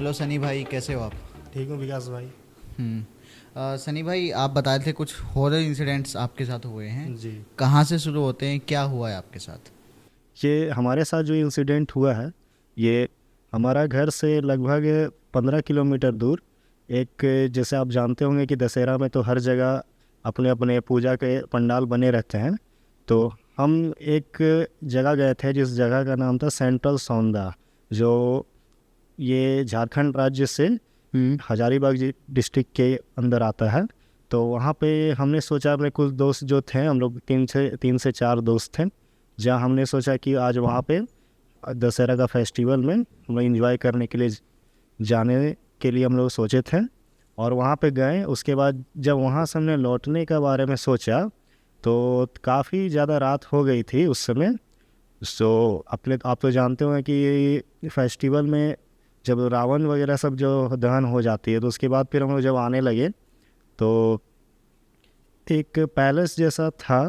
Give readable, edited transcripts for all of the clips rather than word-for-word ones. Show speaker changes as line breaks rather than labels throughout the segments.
Hello Sunny भाई, कैसे हो आप?
ठीक हूँ विकास भाई।
सनी भाई, आप बता रहे थे कुछ हॉरर इंसिडेंट्स आपके साथ हुए हैं।
जी।
कहाँ से शुरू होते हैं, क्या हुआ है आपके साथ?
ये हमारे साथ जो इंसिडेंट हुआ है, ये हमारा घर से लगभग 15 किलोमीटर दूर एक, जैसे आप जानते होंगे कि दशहरा में तो हर जगह अपने अपने पूजा के पंडाल बने रहते हैं। तो हम एक जगह गए थे जिस जगह का नाम था सेंट्रल सौंदा, जो ये झारखंड राज्य से हजारीबाग डिस्ट्रिक्ट के अंदर आता है। तो वहाँ पे हमने सोचा, अपने कुछ दोस्त जो थे, हम लोग तीन से चार दोस्त थे, जहाँ हमने सोचा कि आज वहाँ पे दशहरा का फेस्टिवल में हम लोग इंजॉय करने के लिए जाने के लिए हम लोग सोचे थे। और वहाँ पे गए। उसके बाद जब वहाँ से हमने लौटने के बारे में सोचा तो काफ़ी ज़्यादा रात हो गई थी उस समय। अपने आप तो जानते हो कि फेस्टिवल में जब रावण वगैरह सब जो दहन हो जाती है, तो उसके बाद फिर हम लोग जब आने लगे तो एक पैलेस जैसा था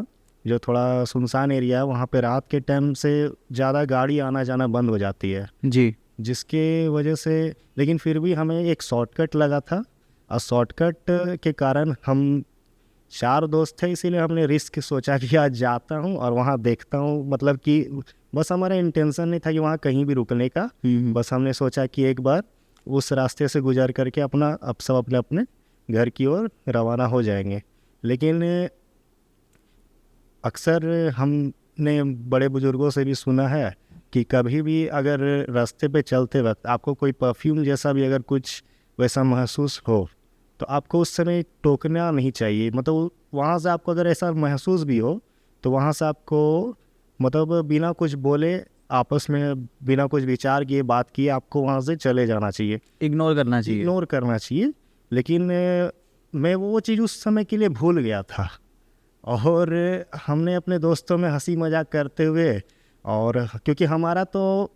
जो थोड़ा सुनसान एरिया है। वहाँ पे रात के टाइम से ज़्यादा गाड़ी आना जाना बंद हो जाती है,
जी।
जिसके वजह से, लेकिन फिर भी हमें एक शॉर्टकट लगा था। और शॉर्टकट के कारण हम चार दोस्त थे, इसीलिए हमने रिस्क सोचा कि आज जाता हूँ और वहाँ देखता हूँ। मतलब कि बस हमारा इंटेंशन नहीं था कि वहाँ कहीं भी रुकने का। बस हमने सोचा कि एक बार उस रास्ते से गुजर करके अब सब अपने अपने घर की ओर रवाना हो जाएंगे। लेकिन अक्सर हमने बड़े बुजुर्गों से भी सुना है कि कभी भी अगर रास्ते पे चलते वक्त आपको कोई परफ्यूम जैसा भी अगर कुछ वैसा महसूस हो, तो आपको उस समय टोकना नहीं चाहिए। मतलब वहाँ से आपको अगर ऐसा महसूस भी हो तो वहाँ से आपको, मतलब बिना कुछ बोले, आपस में बिना कुछ विचार किए, बात किए, आपको वहाँ से चले जाना चाहिए,
इग्नोर करना चाहिए।
इग्नोर करना चाहिए। लेकिन मैं वो चीज़ उस समय के लिए भूल गया था। और हमने अपने दोस्तों में हंसी मजाक करते हुए, और क्योंकि हमारा तो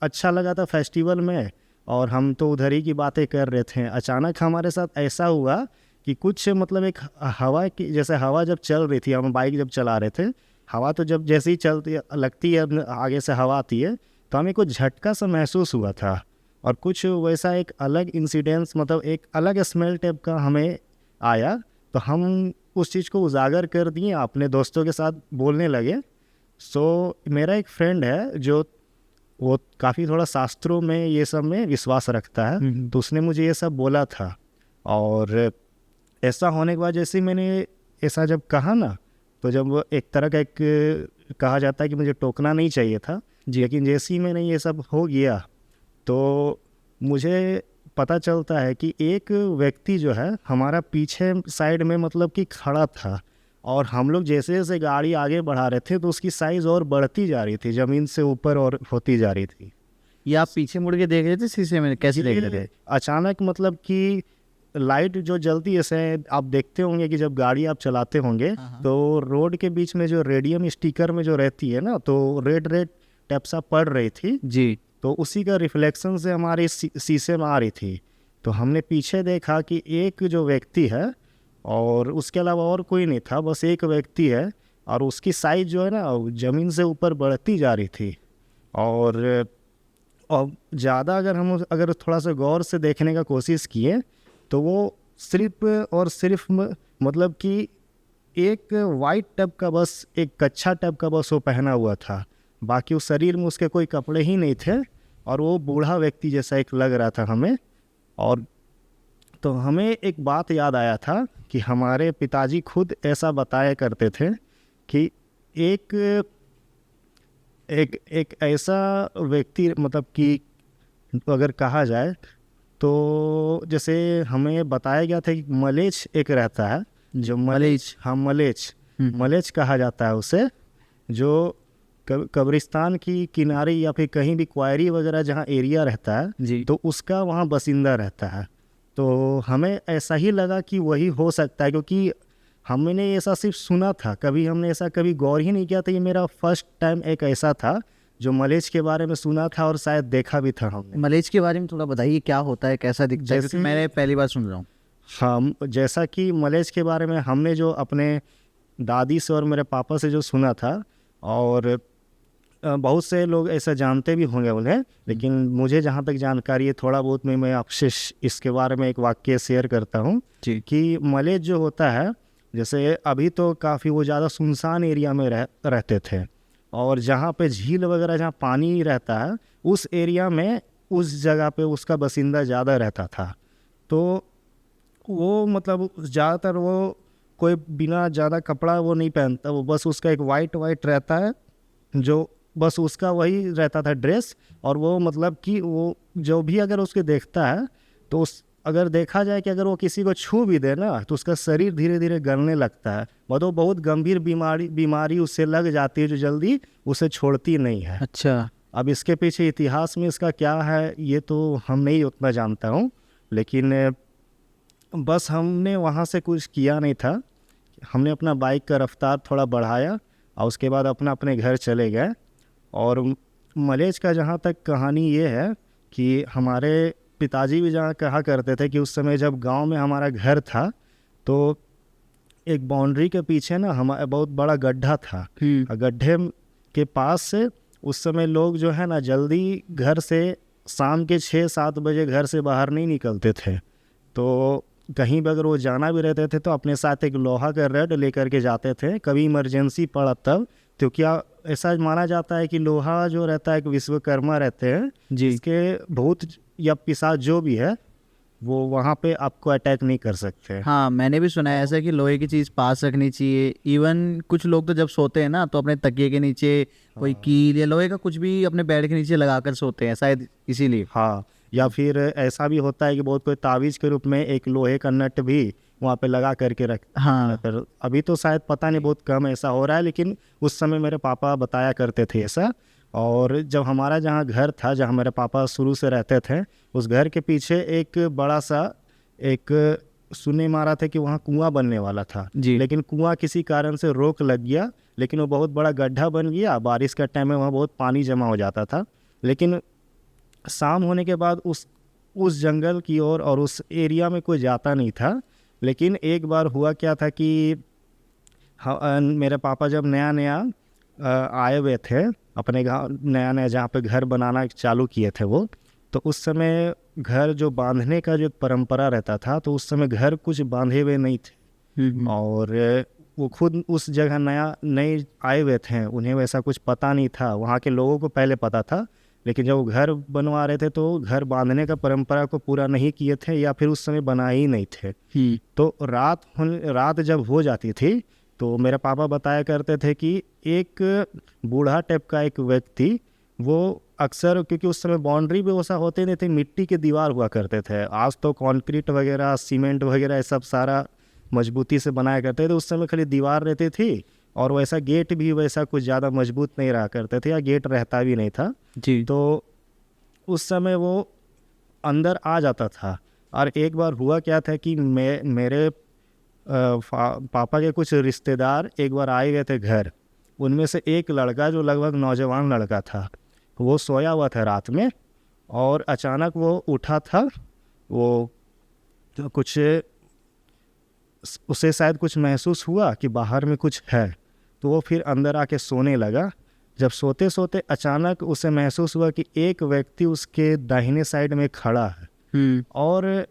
अच्छा लगा था फेस्टिवल में और हम तो उधर ही की बातें कर रहे थे, अचानक हमारे साथ ऐसा हुआ कि कुछ, मतलब एक हवा की, जैसे हवा जब चल रही थी, हम बाइक जब चला रहे थे, हवा तो जब जैसे ही चलती लगती है, आगे से हवा आती है, तो हमें कुछ झटका सा महसूस हुआ था। और कुछ वैसा एक अलग इंसिडेंस, मतलब एक अलग स्मेल टाइप का हमें आया। तो हम उस चीज़ को उजागर कर दिए, अपने दोस्तों के साथ बोलने लगे। मेरा एक फ्रेंड है जो, वो काफ़ी थोड़ा शास्त्रों में, ये सब में विश्वास रखता है, तो उसने मुझे ये सब बोला था। और ऐसा होने के बाद जैसे ही मैंने ऐसा जब कहा ना, तो जब वो एक तरह का, एक कहा जाता है कि मुझे टोकना नहीं चाहिए था, लेकिन जैसे ही मैंने ये सब हो गया तो मुझे पता चलता है कि एक व्यक्ति जो है हमारा पीछे साइड में, मतलब कि खड़ा था। और हम लोग जैसे जैसे गाड़ी आगे बढ़ा रहे थे तो उसकी साइज़ और बढ़ती जा रही थी, ज़मीन से ऊपर और होती जा रही थी।
ये आप पीछे मुड़ के देख रहे थे शीशे में, कैसे देख रहे थे?
अचानक, मतलब कि लाइट जो जलती है, जैसे आप देखते होंगे कि जब गाड़ी आप चलाते होंगे
हाँ।
तो रोड के बीच में जो रेडियम स्टिकर में जो रहती है ना, तो रेड रेड टैप सा पड़ रही थी।
जी।
तो उसी का रिफ्लेक्शन से हमारे शीशे में आ रही थी। तो हमने पीछे देखा कि एक जो व्यक्ति है, और उसके अलावा और कोई नहीं था, बस एक व्यक्ति है, और उसकी साइज जो है ना, ज़मीन से ऊपर बढ़ती जा रही थी। और ज़्यादा अगर थोड़ा सा गौर से देखने का कोशिश किए तो वो सिर्फ और सिर्फ मतलब कि एक वाइट टब का, बस एक कच्छा टब का बस वो पहना हुआ था। बाकी उस शरीर में उसके कोई कपड़े ही नहीं थे, और वो बूढ़ा व्यक्ति जैसा एक लग रहा था हमें। और तो हमें एक बात याद आया था कि हमारे पिताजी खुद ऐसा बताया करते थे कि एक एक एक ऐसा व्यक्ति, मतलब कि अगर कहा जाए तो, जैसे हमें बताया गया था कि मलेच्छ एक रहता है, जो
मलेच्छ।
हाँ, मलेच्छ, मलेच्छ कहा जाता है उसे, जो कब्रिस्तान की किनारे या फिर कहीं भी क्वायरी वगैरह जहाँ एरिया रहता है,
जी।
तो उसका वहाँ बसिंदा रहता है। तो हमें ऐसा ही लगा कि वही हो सकता है, क्योंकि हमने ऐसा सिर्फ सुना था, कभी हमने ऐसा कभी गौर ही नहीं किया था। ये मेरा फर्स्ट टाइम एक ऐसा था जो मलेच्छ के बारे में सुना था और शायद देखा भी था हमने।
मलेच्छ के बारे में थोड़ा बताइए, क्या होता है, कैसा दिखता है, क्योंकि
जैसे
मैं पहली बार सुन रहा हूँ।
हम, जैसा कि मलेच्छ के बारे में हमने जो अपने दादी से और मेरे पापा से जो सुना था, और बहुत से लोग ऐसा जानते भी होंगे उन्हें, लेकिन मुझे जहाँ तक जानकारी है थोड़ा बहुत मैं आपसे इसके बारे में एक वाक्य शेयर करता हूँ
जी।
कि मलेच जो होता है, जैसे अभी तो काफ़ी वो ज़्यादा सुनसान एरिया में रहते थे, और जहाँ पे झील वगैरह जहाँ पानी रहता है उस एरिया में उस जगह पे उसका बसिंदा ज़्यादा रहता था। तो वो मतलब ज़्यादातर वो कोई बिना ज़्यादा कपड़ा वो नहीं पहनता, वो बस उसका एक वाइट रहता है, जो बस उसका वही रहता था ड्रेस। और वो मतलब कि वो जो भी अगर उसके देखता है तो उस अगर देखा जाए कि अगर वो किसी को छू भी दे ना तो उसका शरीर धीरे धीरे गलने लगता है, मतलब बहुत गंभीर बीमारी उससे लग जाती है जो जल्दी उसे छोड़ती नहीं है।
अच्छा।
अब इसके पीछे इतिहास में इसका क्या है ये तो हम नहीं उतना जानता हूँ, लेकिन बस हमने वहाँ से कुछ किया नहीं था, हमने अपना बाइक का रफ्तार थोड़ा बढ़ाया और उसके बाद अपने घर चले गए। और मलेच का जहाँ तक कहानी ये है कि हमारे पिताजी भी जहाँ कहा करते थे कि उस समय जब गांव में हमारा घर था तो एक बाउंड्री के पीछे ना हमारा बहुत बड़ा गड्ढा था। गड्ढे के पास से उस समय लोग जो है ना जल्दी घर से शाम के 6-7 बजे घर से बाहर नहीं निकलते थे, तो कहीं भी अगर वो जाना भी रहते थे तो अपने साथ एक लोहा का रड लेकर के जाते थे, कभी इमरजेंसी पड़ा तब। तो क्या ऐसा माना जाता है कि लोहा जो रहता है एक विश्वकर्मा रहते हैं
जी।
जिसके भूत या पिशाच जो भी है वो वहाँ पे आपको अटैक नहीं कर सकते।
हाँ, मैंने भी सुना है ऐसा कि लोहे की चीज़ पास रखनी चाहिए। इवन कुछ लोग तो जब सोते हैं ना तो अपने तकिए के नीचे कोई कील या लोहे का कुछ भी अपने बेड के नीचे लगा कर सोते हैं, शायद इसीलिए।
हाँ, या फिर ऐसा भी होता है कि बहुत कोई तावीज़ के रूप में एक लोहे का नट भी वहाँ पे लगा करके रख।
हाँ।
पर अभी तो शायद पता नहीं, बहुत कम ऐसा हो रहा है, लेकिन उस समय मेरे पापा बताया करते थे ऐसा। और जब हमारा जहाँ घर था, जहाँ मेरे पापा शुरू से रहते थे, उस घर के पीछे एक बड़ा सा एक सुने मारा था कि वहाँ कुआं बनने वाला था, लेकिन कुआं किसी कारण से रोक लग गया, लेकिन वो बहुत बड़ा गड्ढा बन गया। बारिश का टाइम में वहाँ बहुत पानी जमा हो जाता था, लेकिन शाम होने के बाद उस जंगल की ओर और उस एरिया में कोई जाता नहीं था। लेकिन एक बार हुआ क्या था कि मेरे पापा जब नया आए हुए थे अपने गाँव, नया जहाँ पे घर बनाना चालू किए थे वो, तो उस समय घर जो बांधने का जो परंपरा रहता था, तो उस समय घर कुछ बांधे हुए नहीं थे। और वो खुद उस जगह नए आए हुए थे, उन्हें वैसा कुछ पता नहीं था। वहाँ के लोगों को पहले पता था, लेकिन जब वो घर बनवा रहे थे तो घर बांधने का परंपरा को पूरा नहीं किए थे या फिर उस समय बनाए ही नहीं थे। तो रात जब हो जाती थी तो मेरे पापा बताया करते थे कि एक बूढ़ा टाइप का एक व्यक्ति, वो अक्सर, क्योंकि उस समय बाउंड्री भी वैसा होते नहीं थे, मिट्टी के दीवार हुआ करते थे। आज तो कंक्रीट वगैरह सीमेंट वगैरह ये सब सारा मजबूती से बनाया करते थे, उस समय खाली दीवार रहती थी और वैसा गेट भी वैसा कुछ ज़्यादा मजबूत नहीं रहा करते थे या गेट रहता भी नहीं था
जी।
तो उस समय वो अंदर आ जाता था। और एक बार हुआ क्या था कि मेरे पापा के कुछ रिश्तेदार एक बार आए गए थे घर। उनमें से एक लड़का जो लगभग नौजवान लड़का था, वो सोया हुआ था रात में और अचानक वो उठा था। वो तो कुछ उसे शायद कुछ महसूस हुआ कि बाहर में कुछ है, तो वो फिर अंदर आके सोने लगा। जब सोते सोते अचानक उसे महसूस हुआ कि एक व्यक्ति उसके दाहिने साइड में खड़ा है और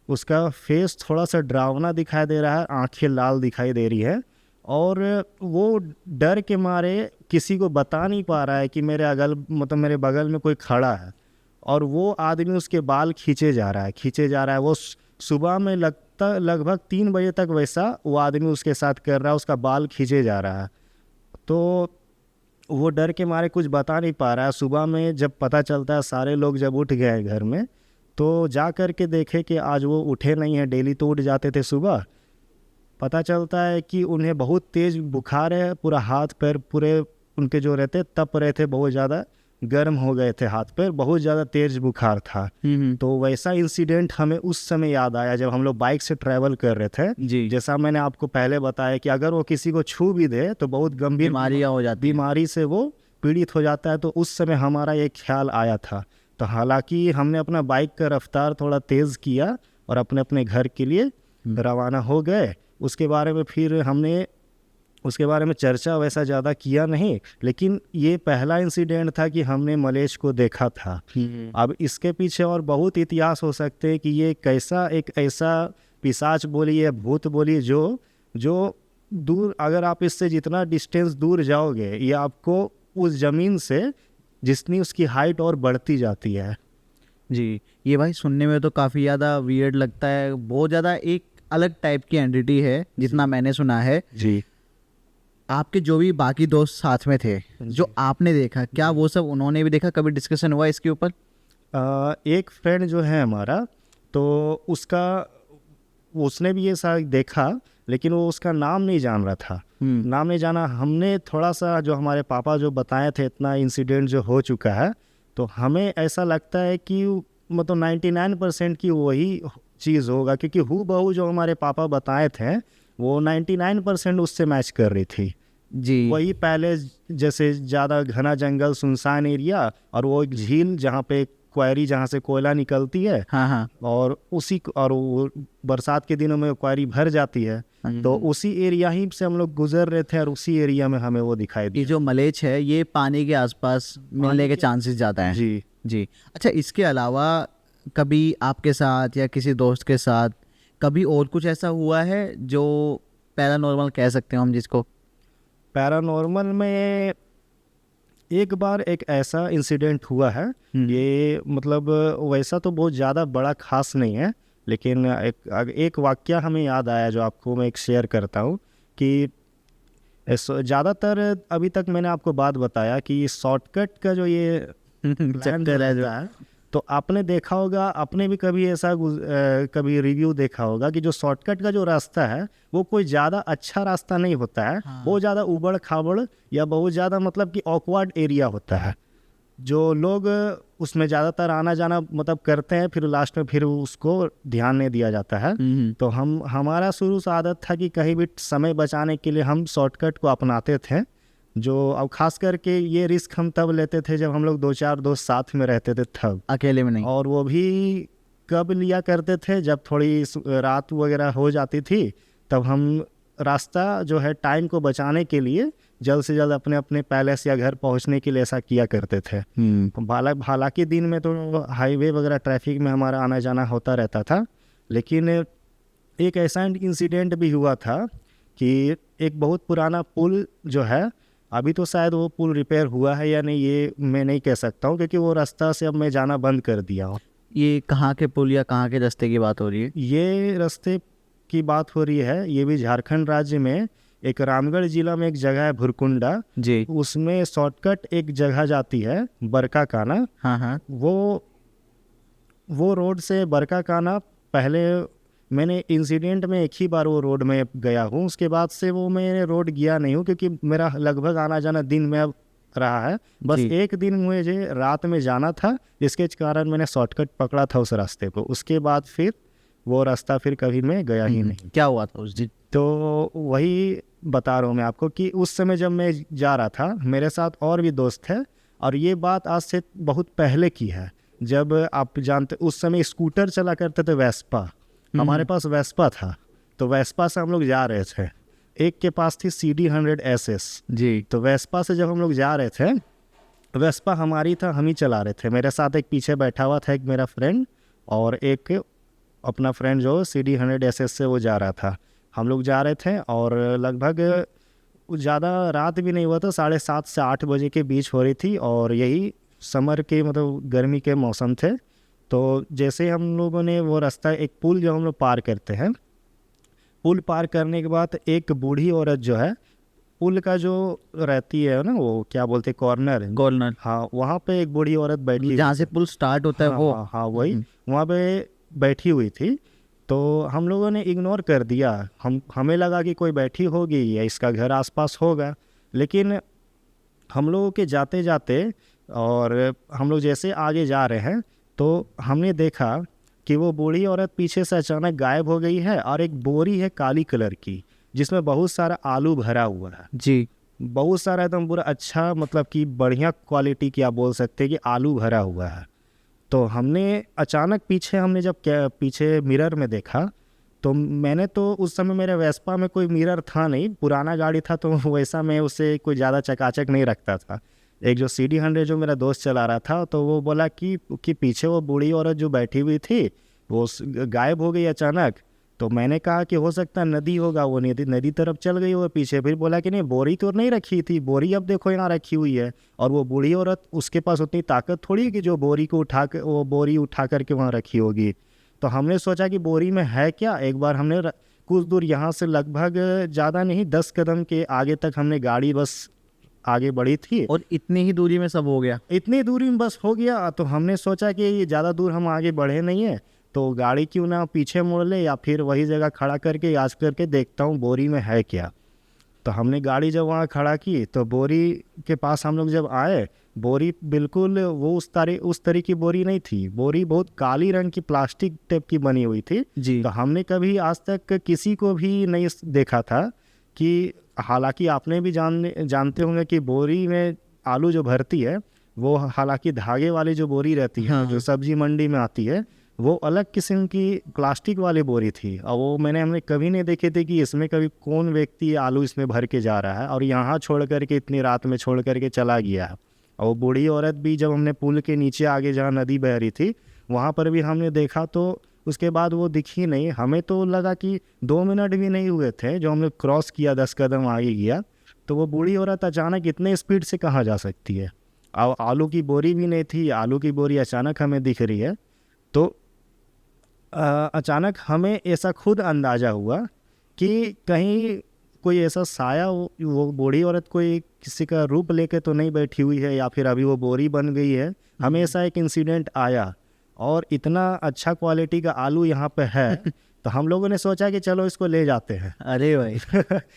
उसका फेस थोड़ा सा डरावना दिखाई दे रहा है, आंखें लाल दिखाई दे रही है और वो डर के मारे किसी को बता नहीं पा रहा है कि मेरे बगल में कोई खड़ा है। और वो आदमी उसके बाल खींचे जा रहा है। वो सुबह में लगभग 3 बजे तक वैसा वो आदमी उसके साथ कर रहा है, उसका बाल खींचे जा रहा है। तो वो डर के मारे कुछ बता नहीं पा रहा है। सुबह में जब पता चलता है, सारे लोग जब उठ गए घर में, तो जा कर के देखे कि आज वो उठे नहीं हैं। डेली तो उठ जाते थे सुबह। पता चलता है कि उन्हें बहुत तेज़ बुखार है, पूरा हाथ पैर पूरे उनके जो रहते तप रहे थे, बहुत ज़्यादा गर्म हो गए थे हाथ पैर, बहुत ज़्यादा तेज़ बुखार था। तो वैसा इंसिडेंट हमें उस समय याद आया जब हम लोग बाइक से ट्रैवल कर रहे थे
जी।
जैसा मैंने आपको पहले बताया कि अगर वो किसी को छू भी दे तो बहुत गंभीर
बीमारियां हो जाती हैं।
बीमारी से वो पीड़ित हो जाता है। तो उस समय हमारा ये ख्याल आया था। तो हालांकि हमने अपना बाइक का रफ्तार थोड़ा तेज़ किया और अपने घर के लिए रवाना हो गए। उसके बारे में फिर हमने उसके बारे में चर्चा वैसा ज़्यादा किया नहीं, लेकिन ये पहला इंसिडेंट था कि हमने मलेच को देखा था। अब इसके पीछे और बहुत इतिहास हो सकते हैं कि ये कैसा एक ऐसा पिशाच बोलिए, भूत बोलिए, जो दूर, अगर आप इससे जितना डिस्टेंस दूर जाओगे ये आपको उस ज़मीन से जितनी उसकी हाइट और बढ़ती जाती है।
जी, ये भाई सुनने में तो काफ़ी ज़्यादा वियर्ड लगता है, बहुत ज़्यादा एक अलग टाइप की एंटिटी है जितना मैंने सुना है।
जी।
आपके जो भी बाकी दोस्त साथ में थे, जो आपने देखा, क्या वो सब उन्होंने भी देखा? कभी डिस्कशन हुआ इसके ऊपर?
एक फ्रेंड जो है हमारा, तो उसने भी ये सारा देखा, लेकिन वो उसका नाम नहीं जान रहा था। नाम नहीं जाना, हमने थोड़ा सा जो हमारे पापा जो बताए थे, इतना इंसिडेंट जो हो चुका है, तो हमें ऐसा लगता है कि मतलब 99% की वही चीज़ होगा, क्योंकि हूबहू जो हमारे पापा बताए थे वो 99% उससे मैच कर रही थी।
जी,
वही पहले जैसे ज़्यादा घना जंगल, सुनसान एरिया, और वो एक झील जहाँ पे क्वारी, जहाँ से कोयला निकलती है,
हाँ हाँ।
और वो बरसात के दिनों में क्वारी भर जाती है, तो उसी एरिया ही से हम लोग गुजर रहे थे और उसी एरिया में हमें वो दिखाई
ये
दिया।
जो मलेच है ये पानी के आसपास मिलने के चांसेस ज़्यादा हैं।
जी।
जी। अच्छा, इसके अलावा कभी आपके साथ या किसी दोस्त के साथ कभी और कुछ ऐसा हुआ है जो पैरानॉर्मल कह सकते हो हम जिसको?
पैरानॉर्मल में एक बार एक ऐसा इंसिडेंट हुआ है, ये मतलब वैसा तो बहुत ज़्यादा बड़ा खास नहीं है, लेकिन एक वाकया हमें याद आया जो आपको मैं एक शेयर करता हूँ कि ज़्यादातर अभी तक मैंने आपको बात बताया कि शॉर्टकट का जो ये
चक्कर है जो
है, तो आपने देखा होगा, आपने भी कभी ऐसा कभी रिव्यू देखा होगा कि जो शॉर्टकट का जो रास्ता है वो कोई ज़्यादा अच्छा रास्ता नहीं होता है।
हाँ।
बहुत ज़्यादा उबड़ खाबड़ या बहुत ज़्यादा मतलब कि ऑकवर्ड एरिया होता है, जो लोग उसमें ज़्यादातर आना जाना मतलब करते हैं, फिर लास्ट में फिर उसको ध्यान नहीं दिया जाता है। तो हमारा शुरू से आदत था कि कहीं भी समय बचाने के लिए हम शॉर्टकट को अपनाते थे। जो अब खास करके ये रिस्क हम तब लेते थे जब हम लोग 2-4 दोस्त साथ में रहते थे तब,
अकेले में नहीं।
और वो भी कब लिया करते थे जब थोड़ी रात वगैरह हो जाती थी, तब हम रास्ता जो है टाइम को बचाने के लिए जल्द से जल्द अपने अपने पैलेस या घर पहुंचने के लिए ऐसा किया करते थे। हालांकि दिन में तो हाईवे वगैरह ट्रैफिक में हमारा आना जाना होता रहता था, लेकिन एक ऐसा इंसिडेंट भी हुआ था कि एक बहुत पुराना पुल जो है, अभी तो शायद वो पुल रिपेयर हुआ है या नहीं ये मैं नहीं कह सकता हूँ, क्योंकि वो रास्ता से अब मैं जाना बंद कर दिया हूँ।
ये कहाँ के पुल या कहाँ के रास्ते की बात हो रही है?
ये रास्ते की बात हो रही है, ये भी झारखंड राज्य में एक रामगढ़ जिला में एक जगह है भुरकुंडा
जी।
उसमें शॉर्टकट एक जगह जाती है बरका काना।
हाँ हाँ।
वो रोड से बरका काना, पहले मैंने इंसिडेंट में एक ही बार वो रोड में गया हूँ, उसके बाद से वो मैंने रोड गया नहीं हूँ, क्योंकि मेरा लगभग आना जाना दिन में अब रहा है। बस
जी।
एक दिन मुझे रात में जाना था, जिसके कारण मैंने शॉर्टकट पकड़ा था उस रास्ते को। उसके बाद फिर वो रास्ता फिर कभी मैं गया ही नहीं।
क्या हुआ था उस दिन?
तो वही बता रहा हूँ मैं आपको कि उस समय जब मैं जा रहा था, मेरे साथ और भी दोस्त थे, और ये बात आज से बहुत पहले की है, जब आप जानते उस समय स्कूटर चला करते थे वेस्पा, हमारे पास वेस्पा था, तो वेस्पा से हम लोग जा रहे थे। एक के पास थी CD100 SS।
जी।
तो वेस्पा से जब हम लोग जा रहे थे, वेस्पा हमारी था, हम ही चला रहे थे, मेरे साथ एक पीछे बैठा हुआ था एक मेरा फ्रेंड, और एक अपना फ्रेंड जो CD100 SS से वो जा रहा था। हम लोग जा रहे थे और लगभग ज़्यादा रात भी नहीं हुआ था, 7:30 से 8 बजे के बीच हो रही थी, और यही समर के मतलब गर्मी के मौसम थे। तो जैसे हम लोगों ने वो रास्ता, एक पुल जो हम लोग पार करते हैं, पुल पार करने के बाद एक बूढ़ी औरत जो है, पुल का जो रहती है ना वो क्या बोलते हैं, कॉर्नर, हाँ, वहाँ पे एक बूढ़ी औरत बैठी,
जहाँ से पुल स्टार्ट होता है वो।
हाँ वही, वहाँ पे बैठी हुई थी। तो हम लोगों ने इग्नोर कर दिया, हमें लगा कि कोई बैठी होगी या इसका घर आसपास होगा, लेकिन हम लोगों के जाते जाते और हम लोग जैसे आगे जा रहे हैं, तो हमने देखा कि वो बूढ़ी औरत पीछे से अचानक गायब हो गई है, और एक बोरी है काली कलर की जिसमें बहुत सारा आलू भरा हुआ है।
जी।
बहुत सारा एकदम पूरा अच्छा, मतलब कि बढ़िया क्वालिटी की आप बोल सकते हैं कि आलू भरा हुआ है। तो हमने अचानक हमने जब पीछे मिरर में देखा, तो तो मैंने तो उस समय मेरे वेस्पा में कोई मिरर था नहीं, पुराना गाड़ी था, तो वैसा मैं उसे कोई ज़्यादा चकाचक नहीं रखता था। एक जो CD100 जो मेरा दोस्त चला रहा था, तो वो बोला कि पीछे वो बूढ़ी औरत जो बैठी हुई थी वो गायब हो गई अचानक। तो मैंने कहा कि हो सकता है नदी होगा, वो नदी तरफ चल गई वो पीछे। फिर बोला कि नहीं, बोरी तो नहीं रखी थी, बोरी अब देखो यहाँ रखी हुई है, और वो बूढ़ी औरत, उसके पास उतनी ताकत थोड़ी है कि जो बोरी को वो बोरी उठा करके वहाँ रखी होगी। तो हमने सोचा कि बोरी में है क्या। एक बार हमने कुछ दूर यहाँ से लगभग ज़्यादा नहीं 10 कदम के आगे तक हमने गाड़ी बस आगे बढ़ी थी,
और इतनी ही दूरी में सब हो गया।
इतनी दूरी में बस हो गया। तो हमने सोचा कि ये ज़्यादा दूर हम आगे बढ़े नहीं है, तो गाड़ी क्यों ना पीछे मोड़ ले, या फिर वही जगह खड़ा करके याद करके देखता हूँ बोरी में है क्या। तो हमने गाड़ी जब वहाँ खड़ा की, तो बोरी के पास हम लोग जब आए, बोरी बिल्कुल वो उस तरह की बोरी नहीं थी। बोरी बहुत काली रंग की प्लास्टिक टाइप की बनी हुई थी
जी।
तो हमने कभी आज तक किसी को भी नहीं देखा था कि, हालांकि आपने भी जानते होंगे कि बोरी में आलू जो भरती है वो हालांकि धागे वाली जो बोरी रहती है,
हाँ।
जो सब्जी मंडी में आती है, वो अलग किस्म की प्लास्टिक वाली बोरी थी। और वो हमने कभी नहीं देखे थे कि इसमें कभी कौन व्यक्ति आलू इसमें भर के जा रहा है और यहाँ छोड़ करके इतनी रात में छोड़ करके चला गया है। और वो बूढ़ी औरत भी जब हमने पुल के नीचे आगे जहाँ नदी बह रही थी वहाँ पर भी हमने देखा, तो उसके बाद वो दिखी नहीं। हमें तो लगा कि 2 मिनट भी नहीं हुए थे जो हमने क्रॉस किया, 10 कदम आगे गया, तो वो बूढ़ी औरत अचानक इतने स्पीड से कहाँ जा सकती है। अब आलू की बोरी भी नहीं थी, आलू की बोरी अचानक हमें दिख रही है। तो अचानक हमें ऐसा खुद अंदाज़ा हुआ कि कहीं कोई ऐसा साया, वो बूढ़ी औरत कोई किसी का रूप लेके तो नहीं बैठी हुई है, या फिर अभी वो बोरी बन गई है। हमें ऐसा एक इंसिडेंट आया, और इतना अच्छा क्वालिटी का आलू यहाँ पे है तो हम लोगों ने सोचा कि चलो इसको ले जाते हैं।
अरे भाई।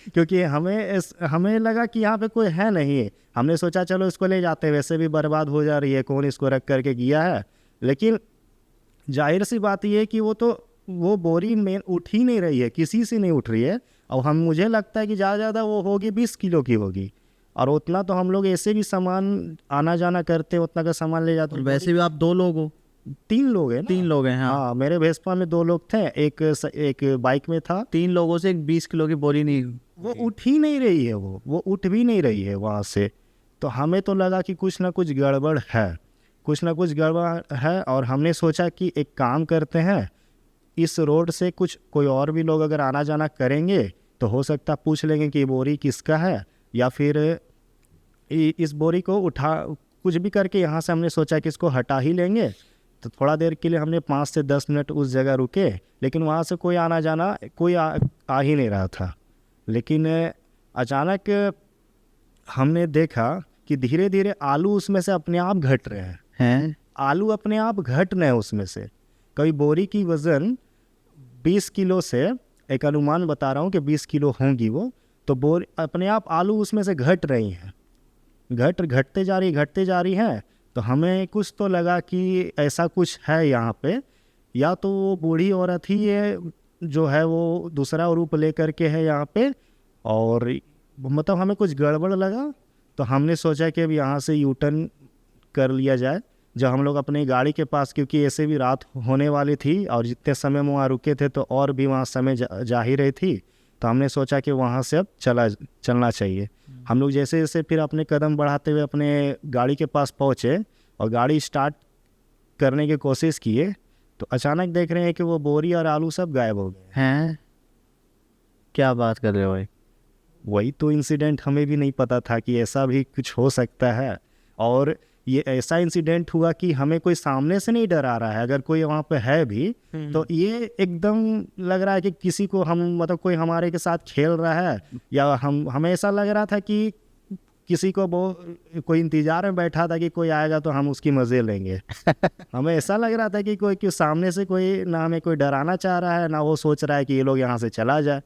क्योंकि हमें लगा कि यहाँ पे कोई है नहीं। हमने सोचा चलो इसको ले जाते हैं, वैसे भी बर्बाद हो जा रही है, कौन इसको रख करके गया है। लेकिन जाहिर सी बात ये है कि वो बोरी में उठ ही नहीं रही है, किसी से नहीं उठ रही है। और मुझे लगता है कि ज़्यादा वो होगी 20 किलो की होगी, और उतना तो हम लोग ऐसे भी सामान आना जाना करते, उतना का सामान ले जाते।
और वैसे भी आप 2 लोग हो।
3 लोग हैं ना?
3 लोग हैं।
हाँ, मेरे वेस्पा में 2 लोग थे, एक बाइक में था।
3 लोगों से एक 20 किलो की बोरी नहीं।
वो उठ ही नहीं रही है, वो उठ भी नहीं रही है वहाँ से। तो हमें तो लगा कि कुछ ना कुछ गड़बड़ है, कुछ ना कुछ गड़बड़ है। और हमने सोचा कि एक काम करते हैं, इस रोड से कोई और भी लोग अगर आना जाना करेंगे तो हो सकता पूछ लेंगे कि ये बोरी किसका है, या फिर इस बोरी को उठा कुछ भी करके यहाँ से हमने सोचा कि इसको हटा ही लेंगे। तो थोड़ा देर के लिए हमने 5 से 10 मिनट उस जगह रुके, लेकिन वहाँ से कोई आना जाना कोई आ ही नहीं रहा था। लेकिन अचानक हमने देखा कि धीरे धीरे आलू उसमें से अपने आप घट रहे हैं। आलू अपने आप घट रहे हैं उसमें से। कभी बोरी की वज़न 20 किलो से, एक अनुमान बता रहा हूँ कि 20 किलो होंगी वो, तो बोरी अपने आप आलू उसमें से घट रही हैं, घटते जा रही हैं। तो हमें कुछ तो लगा कि ऐसा कुछ है यहाँ पे, या तो वो बूढ़ी औरत ही है जो है वो दूसरा रूप ले करके है यहाँ पे, और मतलब हमें कुछ गड़बड़ लगा। तो हमने सोचा कि अब यहाँ से यू टर्न कर लिया जाए। जब हम लोग अपनी गाड़ी के पास, क्योंकि ऐसे भी रात होने वाली थी और जितने समय में वहाँ रुके थे तो और भी वहाँ समय जा ही रही थी, तो हमने सोचा कि वहाँ से अब चलना चाहिए। हम लोग जैसे जैसे फिर अपने कदम बढ़ाते हुए अपने गाड़ी के पास पहुँचे और गाड़ी स्टार्ट करने की कोशिश किए, तो अचानक देख रहे हैं कि वो बोरी और आलू सब गायब हो गए
हैं। क्या बात कर रहे हो भाई?
वही तो इंसिडेंट, हमें भी नहीं पता था कि ऐसा भी कुछ हो सकता है। और ये ऐसा इंसिडेंट हुआ कि हमें कोई सामने से नहीं डरा रहा है, अगर कोई वहाँ पे है भी तो ये एकदम लग रहा है कि किसी को मतलब कोई हमारे के साथ खेल रहा है, या हमें ऐसा लग रहा था कि किसी को कोई इंतजार में बैठा था कि कोई आएगा तो हम उसकी मज़े लेंगे। हमें ऐसा लग रहा था कि कोई सामने से कोई ना हमें कोई डराना चाह रहा है, ना वो सोच रहा है कि ये लोग यहाँ से चला जाए।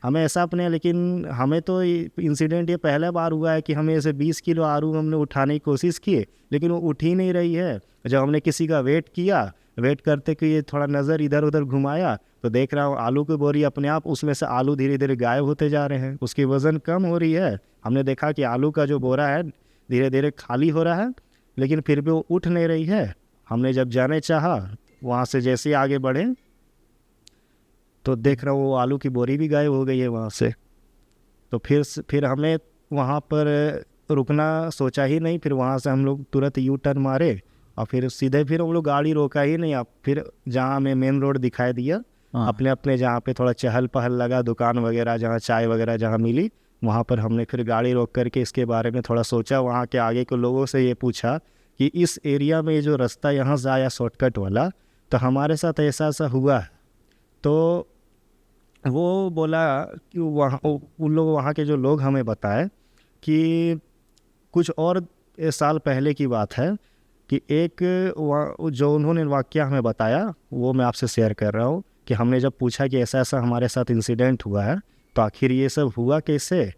हमें ऐसा अपने, लेकिन हमें तो इंसिडेंट ये पहला बार हुआ है कि हमें ऐसे 20 किलो आलू हमने उठाने की कोशिश की, लेकिन वो उठ ही नहीं रही है। जब हमने किसी का वेट करते कि ये थोड़ा नज़र इधर उधर घुमाया, तो देख रहा हूँ आलू की बोरी अपने आप उसमें से आलू धीरे धीरे गायब होते जा रहे हैं, उसकी वज़न कम हो रही है। हमने देखा कि आलू का जो बोरा है धीरे धीरे खाली हो रहा है, लेकिन फिर भी वो उठ नहीं रही है। हमने जब जाने चाहा, वहाँ से जैसे आगे बढ़े तो देख रहा हूँ वो आलू की बोरी भी गायब हो गई है वहाँ से। तो फिर हमें वहाँ पर रुकना सोचा ही नहीं, फिर वहाँ से हम लोग तुरंत यू टर्न मारे और फिर सीधे फिर हम लोग गाड़ी रोका ही नहीं। अब फिर जहाँ हमें मेन रोड दिखाई दिया,
हाँ।
अपने अपने जहाँ पे थोड़ा चहल पहल लगा, दुकान वगैरह जहाँ चाय वगैरह जहाँ मिली, वहाँ पर हमने फिर गाड़ी रोक करके इसके बारे में थोड़ा सोचा। वहाँ के आगे के लोगों से ये पूछा कि इस एरिया में ये जो रास्ता यहाँ से आया शॉर्टकट वाला, तो हमारे साथ ऐसा ऐसा हुआ है। तो वो बोला कि वहाँ उन लोग वहाँ के जो लोग हमें बताए कि कुछ और साल पहले की बात है कि एक जो उन्होंने वाक़या हमें बताया वो मैं आपसे शेयर कर रहा हूँ कि हमने जब पूछा कि ऐसा ऐसा हमारे साथ इंसिडेंट हुआ है तो आखिर ये सब हुआ कैसे,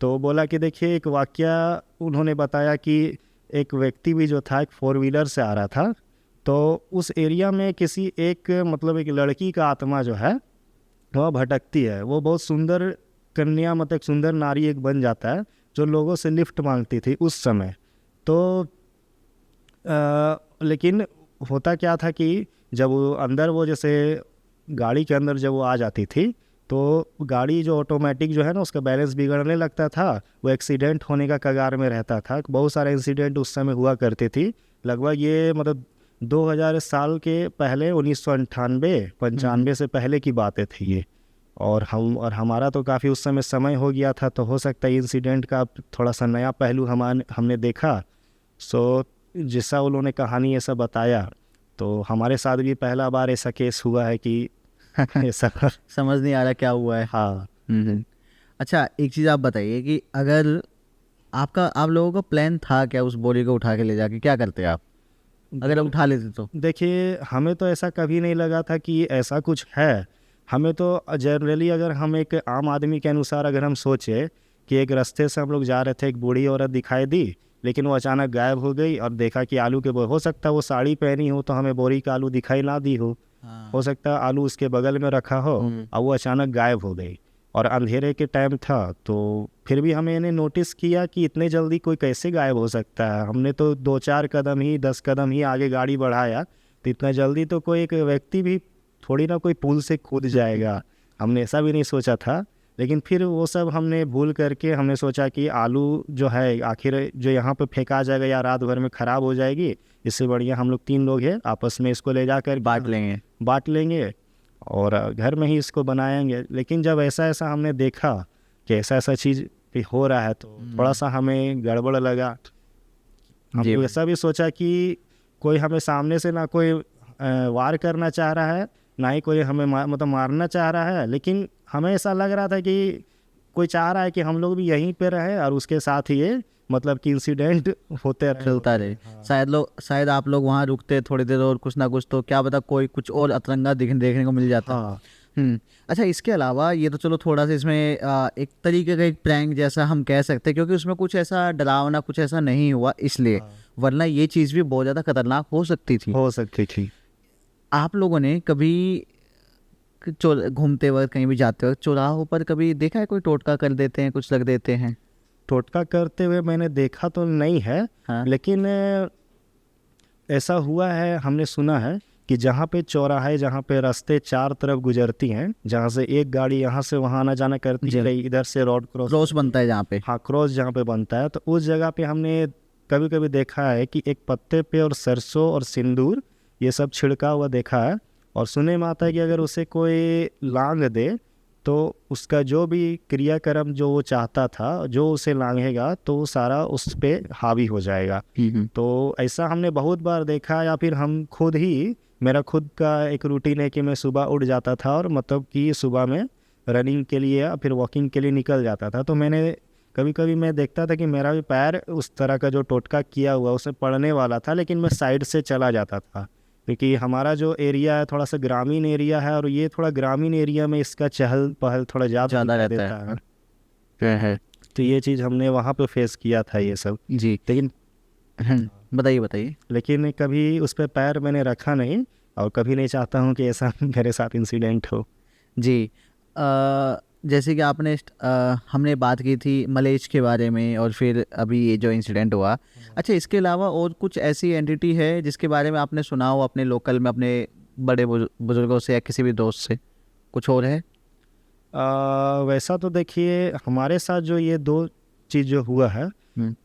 तो बोला कि देखिए एक वाक़या उन्होंने बताया कि एक व्यक्ति भी जो था एक 4 व्हीलर से आ रहा था, तो उस एरिया में किसी एक मतलब एक लड़की का आत्मा जो है वह भटकती है। वो बहुत सुंदर कन्या, मतलब सुंदर नारी एक बन जाता है जो लोगों से लिफ्ट मांगती थी उस समय। तो लेकिन होता क्या था कि जब वो अंदर, वो जैसे गाड़ी के अंदर जब वो आ जाती थी तो गाड़ी जो ऑटोमेटिक जो है ना उसका बैलेंस बिगड़ने लगता था, वो एक्सीडेंट होने का कगार में रहता था। बहुत सारे इंसिडेंट उस समय हुआ करती थी। लगभग ये मतलब 2000 साल के पहले, 1998-95 से पहले की बातें थी ये। और हमारा तो काफ़ी उस समय हो गया था, तो हो सकता है इंसिडेंट का थोड़ा सा नया पहलू हमने देखा। सो जैसा उन्होंने कहानी ऐसा बताया, तो हमारे साथ भी पहला बार ऐसा केस हुआ है कि ऐसा
समझ नहीं आ रहा क्या हुआ है।
हाँ।
अच्छा, एक चीज़ आप बताइए कि अगर आप लोगों का प्लान था क्या उस बोरी को उठा के ले जाके, क्या करते आप अगर आप उठा लेते तो?
देखिए हमें तो ऐसा कभी नहीं लगा था कि ऐसा कुछ है। हमें तो जनरली, अगर हम एक आम आदमी के अनुसार अगर हम सोचे कि एक रास्ते से हम लोग जा रहे थे, एक बूढ़ी औरत दिखाई दी, लेकिन वो अचानक गायब हो गई और देखा कि आलू के हो सकता है वो साड़ी पहनी हो तो हमें बोरी का आलू दिखाई ना दी हो, हो सकता है आलू उसके बगल में रखा हो और वो अचानक गायब हो गई और अंधेरे के टाइम था। तो फिर भी हमें इन्हें नोटिस किया कि इतने जल्दी कोई कैसे गायब हो सकता है। हमने तो 2-4 कदम ही, 10 कदम ही आगे गाड़ी बढ़ाया, तो इतना जल्दी तो कोई एक व्यक्ति भी थोड़ी ना कोई पुल से कूद जाएगा, हमने ऐसा भी नहीं सोचा था। लेकिन फिर वो सब हमने भूल करके हमने सोचा कि आलू जो है आखिर जो यहाँ पे फेंका जाएगा या रात भर में ख़राब हो जाएगी, इससे बढ़िया हम लोग 3 लोग हैं, आपस में इसको ले जाकर बांट लेंगे और घर में ही इसको बनाएंगे। लेकिन जब ऐसा हमने देखा कि ऐसा चीज़ हो रहा है तो थोड़ा सा हमें गड़बड़ लगा। हमने ऐसा भी सोचा कि कोई हमें सामने से ना कोई वार करना चाह रहा है, ना ही कोई हमें मतलब मारना चाह रहा है, लेकिन हमें ऐसा लग रहा था कि कोई चाह रहा है कि हम लोग भी यहीं पे रहे और उसके साथ ही ये मतलब कि इंसिडेंट होते
चलता रहे। शायद आप लोग वहाँ रुकते थोड़ी देर और कुछ ना कुछ, तो क्या पता कोई कुछ और अतरंगा देखने को मिल जाता।
हाँ।
अच्छा, इसके अलावा ये तो चलो थोड़ा सा इसमें एक तरीके का एक प्रैंक जैसा हम कह सकते हैं, क्योंकि उसमें कुछ ऐसा डरावना कुछ ऐसा नहीं हुआ इसलिए, वरना ये चीज़ भी बहुत ज़्यादा खतरनाक हो सकती थी। आप लोगों ने कभी घूमते वक्त, कहीं भी जाते वक्त चौराहों पर कभी देखा है कोई टोटका कर देते हैं, कुछ रख देते हैं?
टोटका करते हुए मैंने देखा तो नहीं है।
हाँ।
लेकिन ऐसा हुआ है, हमने सुना है कि जहाँ पे चौराहे, जहाँ पे रास्ते 4 तरफ गुजरती हैं, जहाँ से एक गाड़ी यहाँ से वहाँ आना जाना करती है, इधर से रोड क्रॉस
बनता है जहाँ पे,
हाँ क्रॉस जहाँ पे बनता है, तो उस जगह पे हमने कभी कभी देखा है कि एक पत्ते पे और सरसों और सिंदूर ये सब छिड़का हुआ देखा है। और सुने में आता है कि अगर उसे कोई लांग दे तो उसका जो भी क्रियाक्रम जो वो चाहता था, जो उसे लांघेगा तो वो सारा उस पर हावी हो जाएगा। तो ऐसा हमने बहुत बार देखा, या फिर हम खुद ही, मेरा खुद का एक रूटीन है कि मैं सुबह उठ जाता था और मतलब कि सुबह में रनिंग के लिए या फिर वॉकिंग के लिए निकल जाता था। तो मैंने कभी कभी मैं देखता था कि मेरा भी पैर उस तरह का जो टोटका किया हुआ उसमें पड़ने वाला था, लेकिन मैं साइड से चला जाता था, क्योंकि हमारा जो एरिया है थोड़ा सा ग्रामीण एरिया है और ये थोड़ा ग्रामीण एरिया में इसका चहल पहल थोड़ा ज़्यादा रहता है। तो ये चीज़ हमने वहाँ पे फेस किया था ये सब।
जी, लेकिन बताइए।
लेकिन कभी उस पर पैर मैंने रखा नहीं और कभी नहीं चाहता हूँ कि ऐसा मेरे साथ इंसिडेंट हो।
जी, जैसे कि हमने बात की थी मलेच के बारे में और फिर अभी ये जो इंसिडेंट हुआ। अच्छा, इसके अलावा और कुछ ऐसी एंटिटी है जिसके बारे में आपने सुना हो अपने लोकल में, अपने बड़े बुजुर्गों से या किसी भी दोस्त से? कुछ और है?
वैसा तो देखिए हमारे साथ जो ये दो चीज़ जो हुआ है,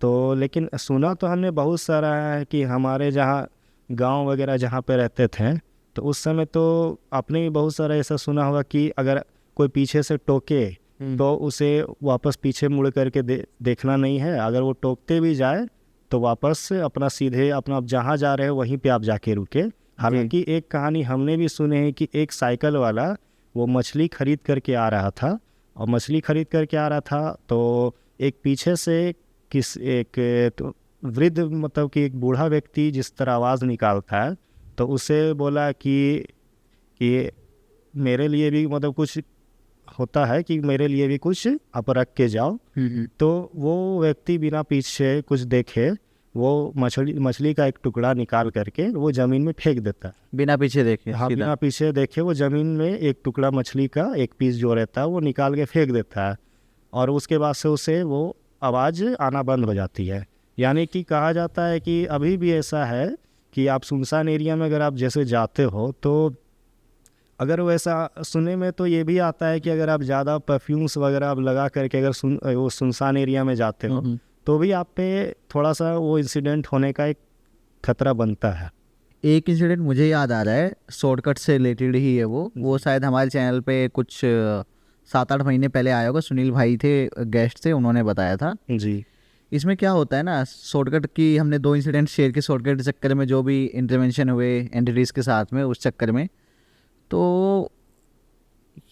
तो लेकिन सुना तो हमने बहुत सारा है कि हमारे जहाँ गांव वगैरह जहाँ पे रहते थे, तो उस समय तो आपने भी बहुत सारा ऐसा सुना होगा कि अगर कोई पीछे से टोके तो उसे वापस पीछे मुड़ करके देखना नहीं है। अगर वो टोकते भी जाए तो वापस अपना सीधे अपना आप जहाँ जा रहे हो वहीं पे आप जाके रुके। हालांकि एक कहानी हमने भी सुने हैं कि एक साइकिल वाला वो मछली खरीद करके आ रहा था, और मछली खरीद करके आ रहा था तो एक पीछे से एक वृद्ध मतलब कि एक बूढ़ा व्यक्ति जिस तरह आवाज़ निकालता है, तो उसे बोला कि मेरे लिए भी मतलब कुछ होता है कि मेरे लिए भी कुछ आप रख के जाओ। तो वो व्यक्ति बिना पीछे कुछ देखे वो मछली का एक टुकड़ा निकाल करके वो ज़मीन में फेंक देता है,
बिना पीछे देखे?
हाँ,
सीधा?
बिना पीछे देखे वो ज़मीन में एक टुकड़ा मछली का एक पीस जो रहता है वो निकाल के फेंक देता है, और उसके बाद से उसे वो आवाज़ आना बंद हो जाती है। यानी कि कहा जाता है कि अभी भी ऐसा है कि आप सुनसान एरिया में अगर आप जैसे जाते हो तो अगर वैसा सुने में तो ये भी आता है कि अगर आप ज़्यादा परफ्यूम्स वगैरह आप लगा करके अगर वो सुनसान एरिया में जाते हो तो भी आप पे थोड़ा सा वो इंसिडेंट होने का एक खतरा बनता है।
एक इंसिडेंट मुझे याद आ रहा है, शॉर्टकट से रिलेटेड ही है वो शायद हमारे चैनल पे कुछ 7-8 महीने पहले आया होगा। सुनील भाई थे, गेस्ट थे, उन्होंने बताया था।
जी।
इसमें क्या होता है ना, शॉर्टकट की हमने 2 इंसिडेंट शेयर किए शॉर्टकट के चक्कर में, जो भी इंटरवेंशन हुए एंटिटीज़ के साथ में उस चक्कर में। तो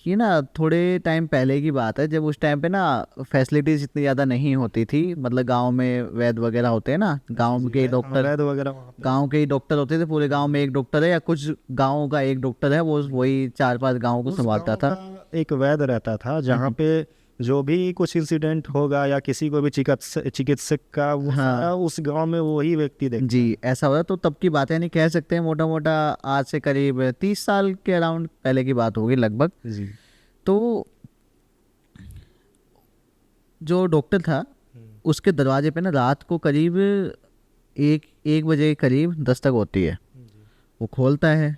ये ना थोड़े टाइम पहले की बात है, जब उस टाइम पे ना फैसिलिटीज़ इतनी ज़्यादा नहीं होती थी। मतलब गांव में वैद वगैरह होते हैं ना, गांव के डॉक्टर,
वैद वगैरह
गांव के ही डॉक्टर होते थे। पूरे गांव में एक डॉक्टर है या कुछ गाँव का एक डॉक्टर है, वो वही 4-5 गाँव को संभालता था।
एक वैद रहता था जहाँ पे जो भी कुछ इंसिडेंट होगा या किसी को भी चिकित्सक का वो सारा उस गांव में वही व्यक्ति देखता।
जी, ऐसा होता। तो तब की बात है, नहीं कह सकते हैं, मोटा मोटा आज से करीब 30 साल के अराउंड पहले की बात होगी लगभग।
जी।
तो जो डॉक्टर था उसके दरवाजे पे ना रात को करीब 1 बजे के करीब दस्तक होती है। वो खोलता है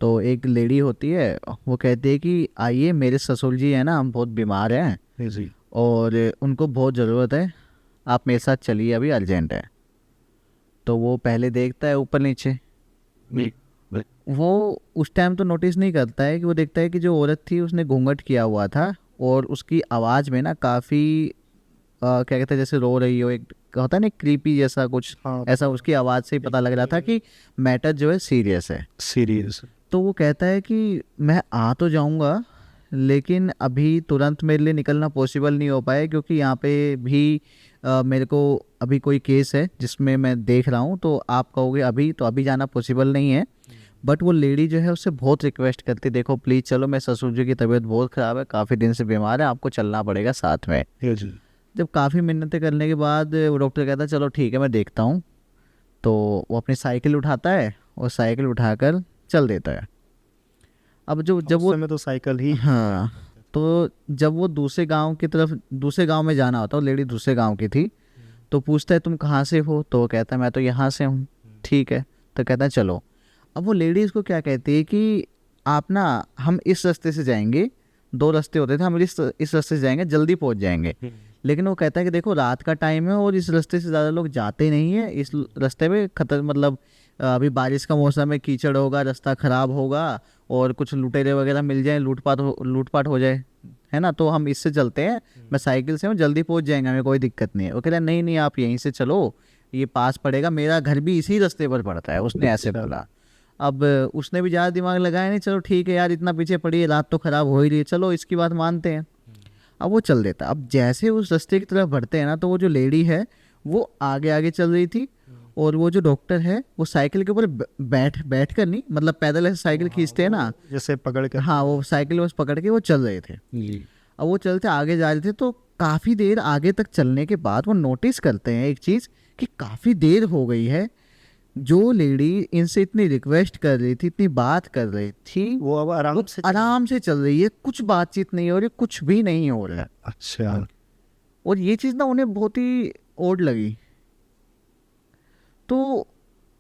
तो एक लेडी होती है, वो कहती है कि आइए, मेरे ससुर जी हैं ना, हम बहुत बीमार हैं
जी।
और उनको बहुत ज़रूरत है, आप मेरे साथ चलिए, अभी अर्जेंट है। तो वो पहले देखता है ऊपर नीचे, वो उस टाइम तो नोटिस नहीं करता है कि वो देखता है कि जो औरत थी उसने घूंघट किया हुआ था, और उसकी आवाज़ में ना काफ़ी क्या कहते हैं, जैसे रो रही हो, एक होता है ना क्रीपी जैसा कुछ।
हाँ,
ऐसा उसकी आवाज़ से ही पता लग रहा था कि मैटर जो है सीरियस है।
सीरियस।
तो वो कहता है कि मैं आ तो जाऊंगा, लेकिन अभी तुरंत मेरे लिए निकलना पॉसिबल नहीं हो पाए, क्योंकि यहाँ पे भी मेरे को अभी कोई केस है जिसमें मैं देख रहा हूँ। तो आप कहोगे अभी, तो अभी जाना पॉसिबल नहीं है। बट वो लेडी जो है उससे बहुत रिक्वेस्ट करती, देखो प्लीज़ चलो, मैं ससुर जी की तबीयत बहुत ख़राब है, काफ़ी दिन से बीमार है, आपको चलना पड़ेगा साथ में। जब काफ़ी मिन्नतें करने के बाद वो डॉक्टर कहता है चलो ठीक है, मैं देखता हूँ। तो वो अपनी साइकिल उठाता है और साइकिल उठाकर चल देता है। अब जब वो
तो साइकिल ही,
हाँ, तो जब वो दूसरे गांव की तरफ, दूसरे गांव में जाना होता है, लेडी दूसरे गांव की थी, तो पूछता है तुम कहाँ से हो? तो वो कहता है मैं तो यहाँ से हूँ। ठीक है, तो कहता है चलो। अब वो लेडी इसको क्या कहती है कि आप ना, हम इस रास्ते से जाएंगे, 2 रास्ते होते थे, हम इस रास्ते से जाएंगे, जल्दी पहुँच जाएंगे। लेकिन वो कहता है कि देखो रात का टाइम है और इस रास्ते से ज़्यादा लोग जाते नहीं हैं, इस रास्ते पे खतर मतलब अभी बारिश का मौसम है, कीचड़ होगा, रास्ता ख़राब होगा, और कुछ लुटेरे वगैरह मिल जाए, लूटपाट हो जाए, है ना, तो हम इससे चलते हैं, मैं साइकिल से हूँ, जल्दी पहुँच जाएंगे, हमें कोई दिक्कत नहीं है। वो कह रहा नहीं नहीं, आप यहीं से चलो, ये पास पड़ेगा, मेरा घर भी इसी रास्ते पर पड़ता है। उसने ऐसे बोला। अब उसने भी ज़्यादा दिमाग लगाया नहीं, चलो ठीक है यार, इतना पीछे पड़ी है, रात तो ख़राब हो ही रही है, चलो इसकी बात मानते हैं। अब वो चल देता। अब जैसे उस रास्ते की तरफ बढ़ते हैं ना, तो वो जो लेडी है वो आगे आगे चल रही थी, और वो जो डॉक्टर है वो साइकिल के ऊपर बैठ कर नहीं, मतलब पैदल ऐसे साइकिल खींचते हैं ना,
जैसे पकड़ कर,
हाँ, वो साइकिल बस पकड़ के वो चल रहे थे। अब वो चलते आगे जा रहे थे, तो काफ़ी देर आगे तक चलने के बाद वो नोटिस करते हैं एक चीज़, कि काफ़ी देर हो गई है, जो लेडी इनसे इतनी रिक्वेस्ट कर रही थी, इतनी बात कर रही थी,
वो अब
आराम से चल रही है, कुछ बातचीत नहीं हो रही, कुछ भी नहीं हो रहा है।
अच्छा।
और ये चीज़ ना उन्हें बहुत ही ओड लगी। तो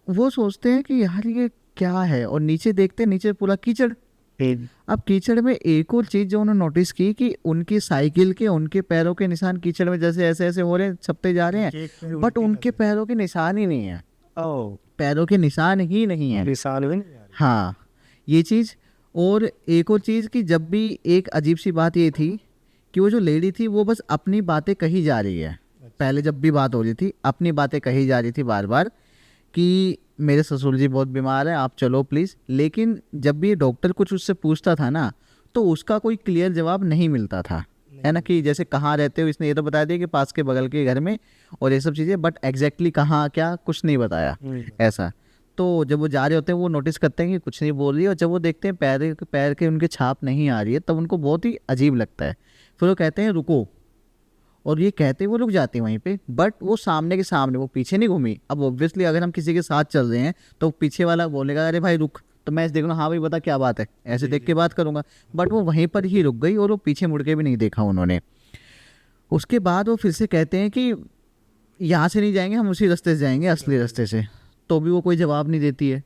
वो सोचते हैं कि यार ये क्या है, और नीचे देखते हैं, नीचे पूरा कीचड़, अब कीचड़ में एक और चीज़ जो उन्होंने नोटिस की कि उनकी साइकिल के उनके पैरों के निशान कीचड़ में जैसे ऐसे ऐसे हो रहे हैं, छपते जा रहे हैं, बट उनके पैरों के निशान ही नहीं है,
ओ
पैरों के निशान ही नहीं है।
निशान भी नहीं आ रहे।
हाँ, ये चीज़। और एक और चीज़ कि जब भी एक अजीब सी बात ये थी कि वो जो लेडी थी वो बस अपनी बातें कही जा रही है। पहले जब भी बात हो रही थी अपनी बातें कही जा रही थी बार बार कि मेरे ससुर जी बहुत बीमार हैं, आप चलो प्लीज़। लेकिन जब भी डॉक्टर कुछ उससे पूछता था ना तो उसका कोई क्लियर जवाब नहीं मिलता था, है ना, कि जैसे कहाँ रहते हो, इसने ये तो बता दिया कि पास के बगल के घर में और ये सब चीज़ें, बट एग्जैक्टली कहाँ क्या कुछ नहीं बताया ऐसा। तो जब वो जा रहे होते हैं वो नोटिस करते हैं कि कुछ नहीं बोल रही है, और जब वो देखते हैं पैर के उनके छाप नहीं आ रही है तब उनको बहुत ही अजीब लगता है। फिर वो कहते हैं रुको, और ये कहते वो रुक जाते हैं वहीं पे, बट वो सामने के सामने, वो पीछे नहीं घूमी। अब ऑब्वियसली अगर हम किसी के साथ चल रहे हैं तो पीछे वाला बोलेगा अरे भाई रुक, तो मैं देख लूँ हाँ भाई बता क्या बात है, ऐसे देख के बात करूँगा। बट वो वहीं पर ही रुक गई और वो पीछे मुड़ के भी नहीं देखा उन्होंने। उसके बाद वो फिर से कहते हैं कि यहाँ से नहीं जाएंगे, हम उसी रास्ते से जाएंगे, असली रास्ते से। तो भी वो कोई जवाब नहीं देती है।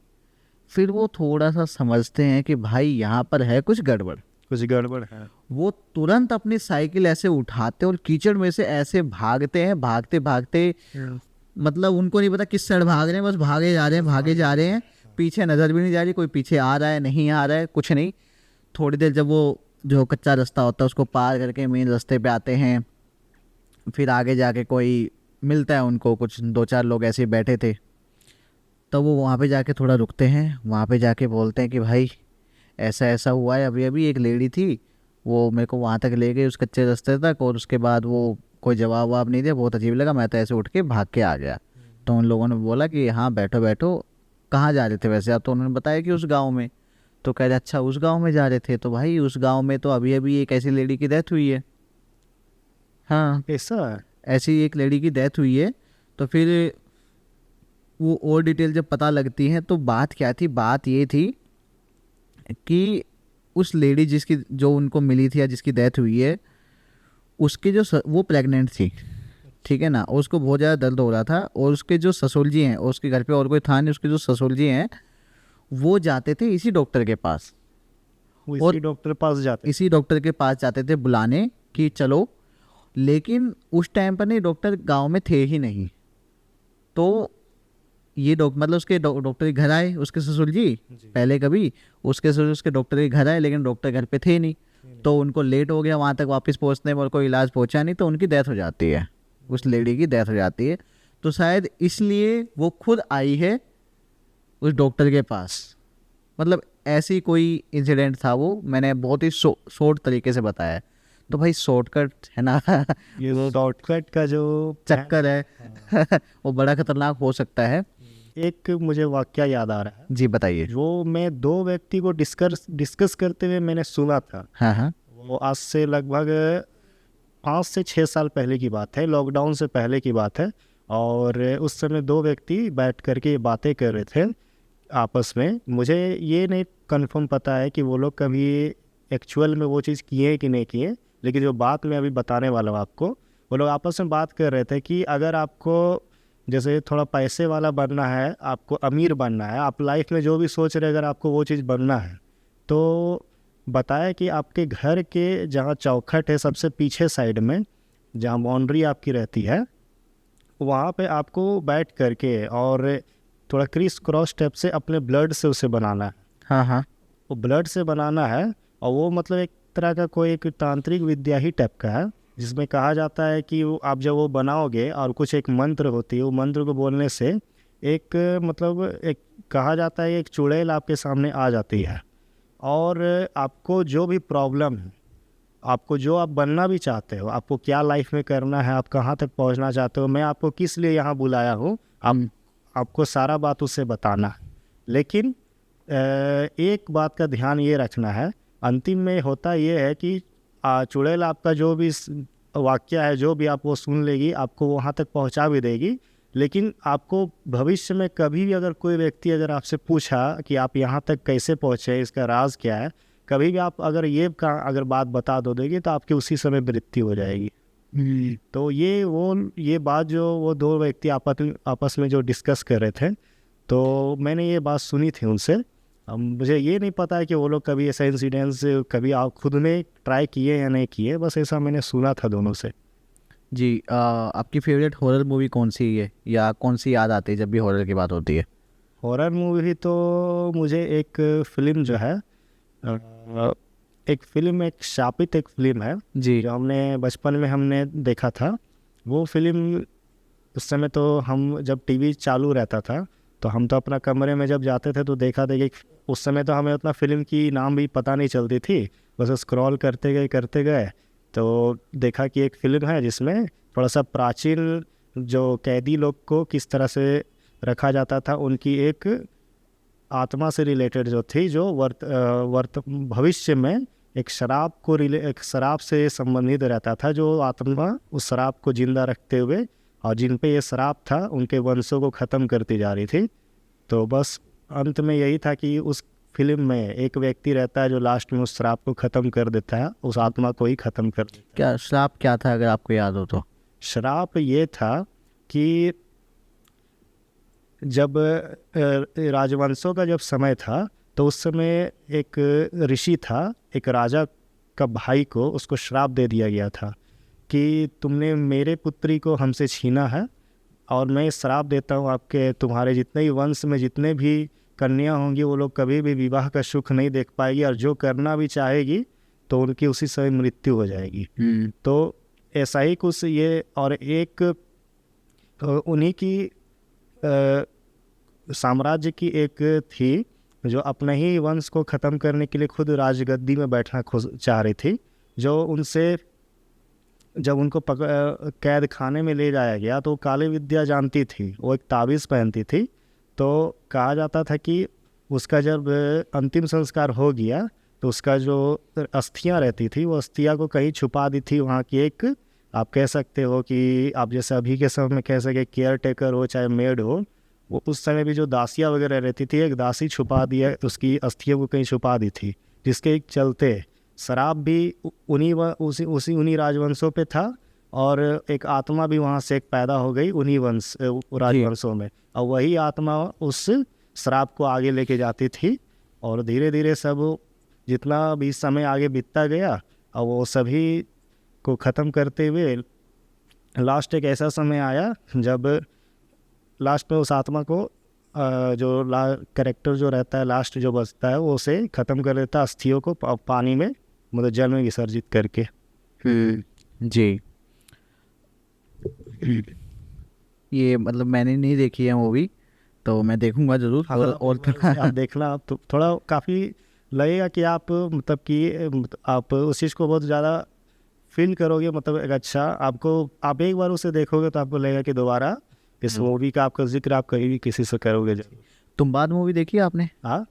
फिर वो थोड़ा सा समझते हैं कि भाई यहाँ पर है कुछ गड़बड़।
कुछ गड़बड़ है।
वो तुरंत अपनी साइकिल ऐसे उठाते और कीचड़ में से ऐसे भागते हैं, भागते भागते, मतलब उनको नहीं पता किस साइड भाग रहे हैं, बस भागे जा रहे हैं, भागे जा रहे हैं। पीछे नज़र भी नहीं जा रही, कोई पीछे आ रहा है नहीं आ रहा है, कुछ नहीं। थोड़ी देर जब वो जो कच्चा रास्ता होता है उसको पार करके मेन रास्ते पे आते हैं, फिर आगे जाके कोई मिलता है उनको, कुछ 2-4 लोग ऐसे बैठे थे। तो वो वहाँ पे जाके थोड़ा रुकते हैं, वहाँ पे जाके बोलते हैं कि भाई ऐसा ऐसा हुआ है, अभी अभी एक लेडी थी वो मेरे को वहाँ तक ले गई उस कच्चे रास्ते तक, और उसके बाद वो कोई जवाब ववाब नहीं दिया, बहुत अजीब लगा, मैं तो ऐसे उठ के भाग के आ गया। तो उन लोगों ने बोला कि हाँ बैठो बैठो, कहाँ जा रहे थे वैसे आप? तो उन्होंने बताया कि उस गांव में। तो कह रहे अच्छा उस गांव में जा रहे थे, तो भाई उस गांव में तो अभी अभी एक ऐसी लेडी की डेथ हुई है। हाँ,
ऐसा है।
ऐसी एक लेडी की डेथ हुई है। तो फिर वो और डिटेल जब पता लगती है तो बात क्या थी, बात ये थी कि उस लेडी जिसकी जो उनको मिली थी या जिसकी डेथ हुई है उसके जो वो प्रेग्नेंट थी, ठीक है ना, और उसको बहुत ज़्यादा दर्द हो रहा था, और उसके जो ससुर जी हैं, और उसके घर पे और कोई था नहीं, उसके जो ससुर जी हैं वो जाते थे इसी डॉक्टर के पास,
वो
और
इसी डॉक्टर पास जाते।
इसी डॉक्टर के पास जाते थे बुलाने कि चलो। लेकिन उस टाइम पर नहीं, डॉक्टर गांव में थे ही नहीं। तो ये मतलब उसके डॉक्टर के घर आए उसके ससुर जी पहले कभी, उसके ससुर उसके डॉक्टर के घर आए, लेकिन डॉक्टर घर पे थे नहीं। तो उनको लेट हो गया वहाँ तक वापस पहुँचने में, और कोई इलाज पहुँचा नहीं, तो उनकी डेथ हो जाती है, उस लेडी की डेथ हो जाती है। तो शायद इसलिए वो खुद आई है उस डॉक्टर के पास। मतलब ऐसी कोई इंसिडेंट था वो, मैंने बहुत ही शॉर्ट तरीके से बताया है। तो भाई शॉर्टकट है ना
ये शॉर्टकट का जो
चक्कर है वो बड़ा खतरनाक हो सकता है।
एक मुझे वाकया याद आ रहा है
जी बताइए।
जो मैं 2 व्यक्ति को डिस्कस करते हुए मैंने सुना था।
हाँ हाँ।
वो आज से लगभग 5 से 6 साल पहले की बात है, लॉकडाउन से पहले की बात है। और उस समय 2 व्यक्ति बैठ करके बातें कर रहे थे आपस में। मुझे ये नहीं कंफर्म पता है कि वो लोग कभी एक्चुअल में वो चीज़ किए कि नहीं किए, लेकिन जो बात मैं अभी बताने वाला हूँ आपको, वो लोग आपस में बात कर रहे थे कि अगर आपको जैसे थोड़ा पैसे वाला बनना है, आपको अमीर बनना है, आप लाइफ में जो भी सोच रहे अगर आपको वो चीज़ बनना है, तो बताया कि आपके घर के जहाँ चौखट है सबसे पीछे साइड में, जहाँ बाउंड्री आपकी रहती है, वहाँ पे आपको बैठ करके और थोड़ा क्रिस क्रॉस स्टेप से अपने ब्लड से उसे बनाना है।
हाँ हाँ।
वो ब्लड से बनाना है, और वो मतलब एक तरह का कोई एक तांत्रिक विद्या ही टाइप का है, जिसमें कहा जाता है कि आप जब वो बनाओगे और कुछ एक मंत्र होती है, वो मंत्र को बोलने से एक मतलब एक कहा जाता है एक चुड़ैल आपके सामने आ जाती है, और आपको जो भी प्रॉब्लम है, आपको जो आप बनना भी चाहते हो, आपको क्या लाइफ में करना है, आप कहाँ तक पहुँचना चाहते हो, मैं आपको किस लिए यहाँ बुलाया हूँ, आपको सारा बात उससे बताना है। लेकिन एक बात का ध्यान ये रखना है, अंतिम में होता ये है कि चुड़ैल आपका जो भी वाक्य है, जो भी आप वो सुन लेगी, आपको वहाँ तक पहुँचा भी देगी। लेकिन आपको भविष्य में कभी भी अगर कोई व्यक्ति अगर आपसे पूछा कि आप यहाँ तक कैसे पहुँचे, इसका राज क्या है, कभी भी आप अगर अगर बात बता दो देगी तो आपकी उसी समय मृत्यु हो जाएगी। तो ये बात जो वो 2 व्यक्ति आपस में जो डिस्कस कर रहे थे, तो मैंने ये बात सुनी थी उनसे, अब मुझे ये नहीं पता है कि वो लोग कभी ऐसा इंसिडेंस कभी आप खुद में ट्राई किए या नहीं किए, बस ऐसा मैंने सुना था दोनों से।
जी आपकी फेवरेट हॉरर मूवी कौन सी है या कौन सी याद आती है जब भी हॉरर की बात होती है?
हॉरर मूवी तो मुझे एक फिल्म जो है एक फिल्म, एक शापित एक फिल्म है
जी
जो हमने बचपन में हमने देखा था। वो फिल्म उस समय तो हम जब टीवी चालू रहता था तो हम तो अपना कमरे में जब जाते थे तो देखा था कि उस समय तो हमें उतना फिल्म की नाम भी पता नहीं चलती थी, बस स्क्रॉल करते गए तो देखा कि एक फिल्म है जिसमें थोड़ा सा प्राचीन जो कैदी लोग को किस तरह से रखा जाता था, उनकी एक आत्मा से रिलेटेड जो थी, जो भविष्य में एक शराब को एक शराब से संबंधित रहता था, जो आत्मा उस शराब को जिंदा रखते हुए और जिन पे ये शराब था उनके वंशों को ख़त्म करती जा रही थी। तो बस अंत में यही था कि उस फिल्म में एक व्यक्ति रहता है जो लास्ट में उस शराब को ख़त्म कर देता है, उस आत्मा को ही ख़त्म कर देता है।
क्या श्राप क्या था अगर आपको याद हो तो?
शराब ये था कि जब राजवंशों का जब समय था तो उस समय एक ऋषि था, एक राजा का भाई को उसको श्राप दे दिया गया था कि तुमने मेरे पुत्री को हमसे छीना है और मैं श्राप देता हूँ आपके तुम्हारे जितने ही वंश में जितने भी कन्या होंगी वो लोग कभी भी विवाह का सुख नहीं देख पाएगी और जो करना भी चाहेगी तो उनकी उसी समय मृत्यु हो जाएगी। तो ऐसा ही कुछ ये, और एक उन्हीं की साम्राज्य की एक थी जो अपने ही वंश को ख़त्म करने के लिए खुद राजगद्दी में बैठना चाह रही थी, जो उनसे जब उनको कैद खाने में ले जाया गया तो काली विद्या जानती थी, वो एक ताबीज़ पहनती थी। तो कहा जाता था कि उसका जब अंतिम संस्कार हो गया तो उसका जो अस्थियां रहती थी वो अस्थियां को कहीं छुपा दी थी। वहाँ की एक, आप कह सकते हो कि आप जैसे अभी के समय में कह सके केयर टेकर हो चाहे मेड हो, वो उस समय भी जो दासियाँ वगैरह रहती थी एक दासी छुपा दिया, उसकी अस्थियों को कहीं छुपा दी थी, जिसके चलते शराब भी उन्हीं राजवंशों पे था और एक आत्मा भी वहाँ से एक पैदा हो गई उन्हीं राजवंशों में, और वही आत्मा उस शराब को आगे लेके जाती थी। और धीरे धीरे सब जितना भी समय आगे बीतता गया और वो सभी को ख़त्म करते हुए लास्ट एक ऐसा समय आया जब लास्ट में उस आत्मा को जो कैरेक्टर जो रहता है लास्ट जो बचता है वो उसे ख़त्म कर देता है, अस्थियों को पानी में मतलब जल में विसर्जित करके।
जी ये मतलब मैंने नहीं देखी है मूवी, तो मैं देखूंगा ज़रूर। और
आप देखना, आप तो थोड़ा काफ़ी लगेगा कि आप मतलब कि आप उस चीज़ को बहुत ज़्यादा फील करोगे, मतलब एक अच्छा आपको, आप एक बार उसे देखोगे तो आपको लगेगा कि दोबारा इस मूवी का आपका जिक्र आप कहीं भी किसी से करोगे।
तुम्बाड़ मूवी देखी है आपने?
हाँ,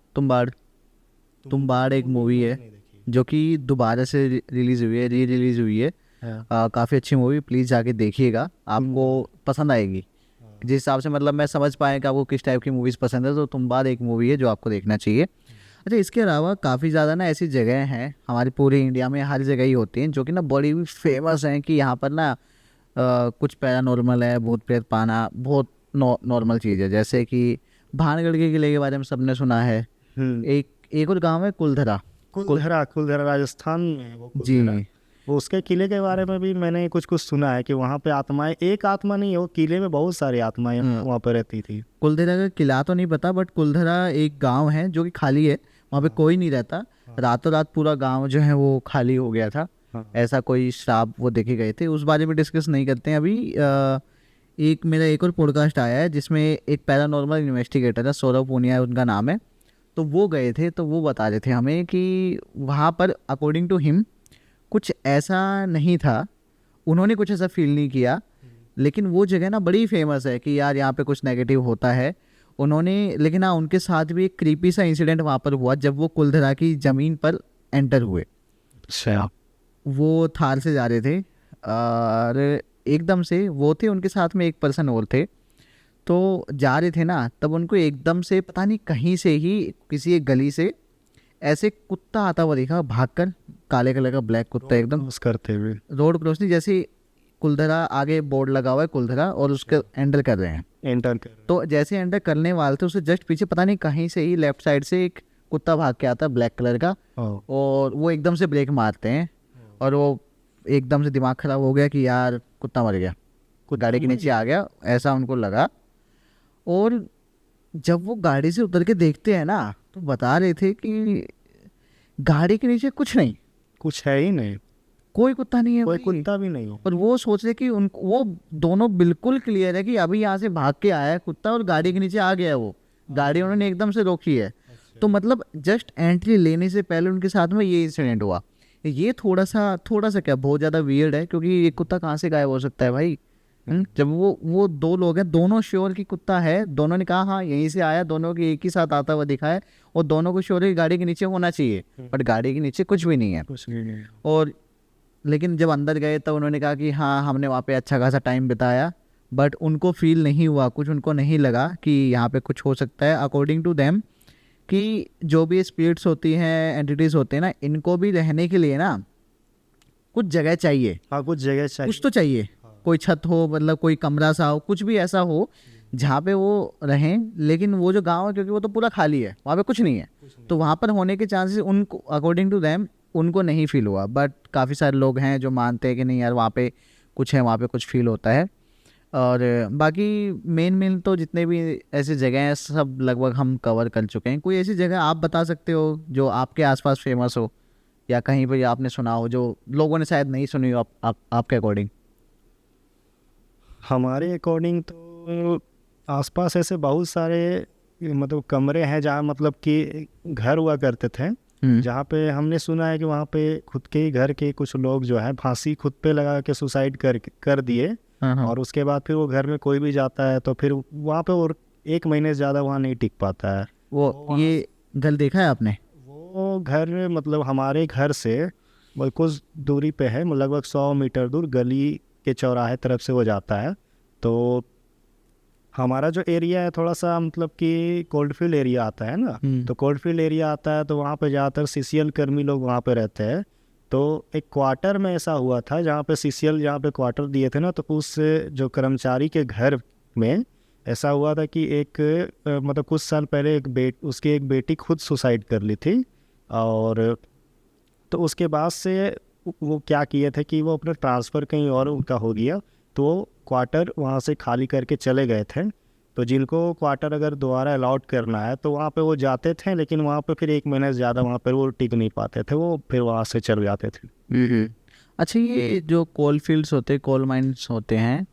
तुम्बाड़ एक मूवी है जो कि दोबारा से रिलीज़ हुई है, रिलीज़ हुई है। काफ़ी अच्छी मूवी, प्लीज़ जाके देखिएगा, आपको पसंद आएगी। जिस हिसाब से मतलब मैं समझ पाया कि आपको किस टाइप की मूवीज़ पसंद है, तो तुम्बाड़ एक मूवी है जो आपको देखना चाहिए। अच्छा, इसके अलावा काफ़ी ज़्यादा ना ऐसी जगह हैं हमारी पूरे इंडिया में, हर जगह ही होती हैं जो कि ना बड़ी फेमस हैं कि यहाँ पर ना कुछ पैरानॉर्मल है, भूत प्रेत पाना बहुत नॉर्मल चीज़ है। जैसे कि भानगढ़ के किले के बारे में सबने सुना है। एक और गांव है कुलधरा
राजस्थान में वो
जी।
वो उसके किले के बारे में भी मैंने कुछ सुना है कि वहाँ पे आत्माएं, एक आत्मा नहीं है, वो किले में बहुत सारी आत्माएं वहाँ पर रहती थी।
कुलधरा का किला तो नहीं पता, बट कुलधरा एक गांव है जो कि खाली है, वहाँ पे कोई नहीं रहता। रातों रात पूरा गांव जो है वो खाली हो गया था। ऐसा कोई श्राप वो देखे गए थे, उस बारे में डिस्कस नहीं करते हैं अभी। एक मेरा एक और पॉडकास्ट आया है जिसमें एक पैरानॉर्मल इन्वेस्टिगेटर है, सौरभ पूनिया है उनका नाम है, तो वो गए थे, तो वो बता रहे थे हमें कि वहाँ पर अकॉर्डिंग टू हिम कुछ ऐसा नहीं था, उन्होंने कुछ ऐसा फील नहीं किया, लेकिन वो जगह ना बड़ी फेमस है कि यार यहाँ पे कुछ नेगेटिव होता है उन्होंने। लेकिन हाँ, उनके साथ भी एक क्रीपी सा इंसिडेंट वहाँ पर हुआ जब वो कुलधरा की ज़मीन पर एंटर हुए।
अच्छा।
वो थार से जा रहे थे और एकदम से वो थे, उनके साथ में एक पर्सन और थे, तो जा रहे थे ना, तब उनको एकदम से पता नहीं कहीं से ही किसी एक गली से ऐसे कुत्ता आता हुआ देखा भागकर, काले कलर का ब्लैक कुत्ता, एकदम
करते हुए
रोड क्रॉस नहीं, जैसे कुलधरा आगे बोर्ड लगा हुआ है कुलधरा और उसके एंटर कर रहे हैं,
एंटर कर,
तो जैसे एंटर करने वाले थे उससे जस्ट पीछे पता नहीं कहीं से ही लेफ्ट साइड से एक कुत्ता भाग के आता है ब्लैक कलर का, और वो एकदम से ब्रेक मारते हैं और वो एकदम से दिमाग खराब हो गया कि यार कुत्ता मर गया, गाड़ी के नीचे आ गया, ऐसा उनको लगा। और जब वो गाड़ी से उतर के देखते हैं ना तो बता रहे थे कि गाड़ी के नीचे कुछ नहीं,
कुछ है ही नहीं,
कोई कुत्ता नहीं है,
कोई
भाई।
कुत्ता भी नहीं हो।
और वो सोच रहे कि उनको, वो दोनों बिल्कुल क्लियर है कि अभी यहाँ से भाग के आया है कुत्ता और गाड़ी के नीचे आ गया है, वो गाड़ी उन्होंने एकदम से रोकी है। तो मतलब जस्ट एंट्री लेने से पहले उनके साथ में ये इंसिडेंट हुआ। ये थोड़ा सा क्या बहुत ज़्यादा वियर्ड है, क्योंकि ये कुत्ता कहाँ से गायब हो सकता है भाई। जब वो दो लोग हैं, दोनों श्योर की कुत्ता है, दोनों ने कहा हाँ यहीं से आया, दोनों के एक ही साथ आता हुआ दिखा है, और दोनों को श्योर है कि गाड़ी के नीचे होना चाहिए, बट गाड़ी के नीचे कुछ भी नहीं है।
कुछ नहीं।
और लेकिन जब अंदर गए तब उन्होंने कहा कि हाँ हमने वहाँ पे अच्छा खासा टाइम बिताया, बट उनको फील नहीं हुआ, कुछ उनको नहीं लगा कि यहाँ पे कुछ हो सकता है। अकॉर्डिंग टू देम कि जो भी स्पिरिट्स होती हैं, एंटिटीज़ होते हैं ना, इनको भी रहने के लिए ना कुछ जगह चाहिए,
हाँ, कुछ जगह चाहिए।
कुछ तो चाहिए, कोई छत हो, मतलब कोई कमरा सा हो, कुछ भी ऐसा हो जहाँ पे वो रहें। लेकिन वो जो गांव है, क्योंकि वो तो पूरा खाली है, वहाँ पे कुछ नहीं है, तो वहाँ पर होने के चांसेस उनको, अकॉर्डिंग टू देम, उनको नहीं फील हुआ। बट काफ़ी सारे लोग हैं जो मानते हैं कि नहीं यार वहाँ पे कुछ है, वहाँ पे कुछ फील होता है। और बाकी मेन तो जितने भी ऐसी जगह हैं सब लगभग हम कवर कर चुके हैं। कोई ऐसी जगह आप बता सकते हो जो आपके आसपास फेमस हो, या कहीं पर आपने सुना हो जो लोगों ने शायद नहीं सुनी हो आपके अकॉर्डिंग?
हमारे अकॉर्डिंग तो आसपास ऐसे बहुत सारे मतलब कमरे हैं जहाँ मतलब कि घर हुआ करते थे, जहाँ पे हमने सुना है कि वहाँ पे खुद के ही घर के कुछ लोग जो है फांसी खुद पे लगा के सुसाइड कर दिए। और उसके बाद फिर वो घर में कोई भी जाता है तो फिर वहाँ पे और 1 महीने से ज़्यादा वहाँ नहीं टिक पाता है।
वो ये घर देखा है आपने?
वो घर मतलब हमारे घर से कुछ दूरी पे है, लगभग 100 मीटर दूर गली के चौराहे तरफ से वो जाता है। तो हमारा जो एरिया है थोड़ा सा मतलब कि कोल्डफील्ड एरिया आता है ना, तो कोल्डफील्ड एरिया आता है तो वहाँ पे ज़्यादातर सीसीएल कर्मी लोग वहाँ पे रहते हैं। तो एक क्वार्टर में ऐसा हुआ था जहाँ पे सीसीएल जहाँ पे क्वार्टर दिए थे ना, तो उस जो कर्मचारी के घर में ऐसा हुआ था कि एक मतलब कुछ साल पहले उसकी एक बेटी खुद सुसाइड कर ली थी। और तो उसके बाद से वो क्या किए थे कि वो अपना ट्रांसफ़र कहीं और उनका हो गया, तो क्वार्टर वहाँ से खाली करके चले गए थे। तो जिनको क्वार्टर अगर दोबारा अलाउड करना है तो वहाँ पे वो जाते थे, लेकिन वहाँ पे फिर 1 महीने से ज़्यादा वहाँ पर वो टिक नहीं पाते थे, वो फिर वहाँ से चल जाते थे।
अच्छा, ये जो कोल फील्ड्स होते हैं, कोल माइंस होते हैं,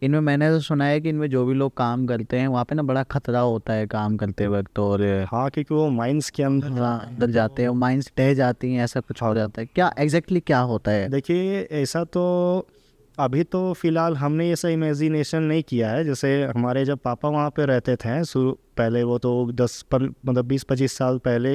इनमें मैंने तो सुना है कि इनमें जो भी लोग काम करते हैं वहाँ पे ना बड़ा खतरा होता है काम करते वक्त। और
हाँ, क्योंकि वो माइंस के
अंदर जाते हैं, माइंस ढह जाती हैं, ऐसा कुछ हो जाता है क्या? एग्जैक्टली क्या होता है?
देखिए, ऐसा तो अभी तो फ़िलहाल हमने ऐसा इमेजिनेशन नहीं किया है। जैसे हमारे जब पापा वहाँ पे रहते थे पहले, वो तो 20-25 साल पहले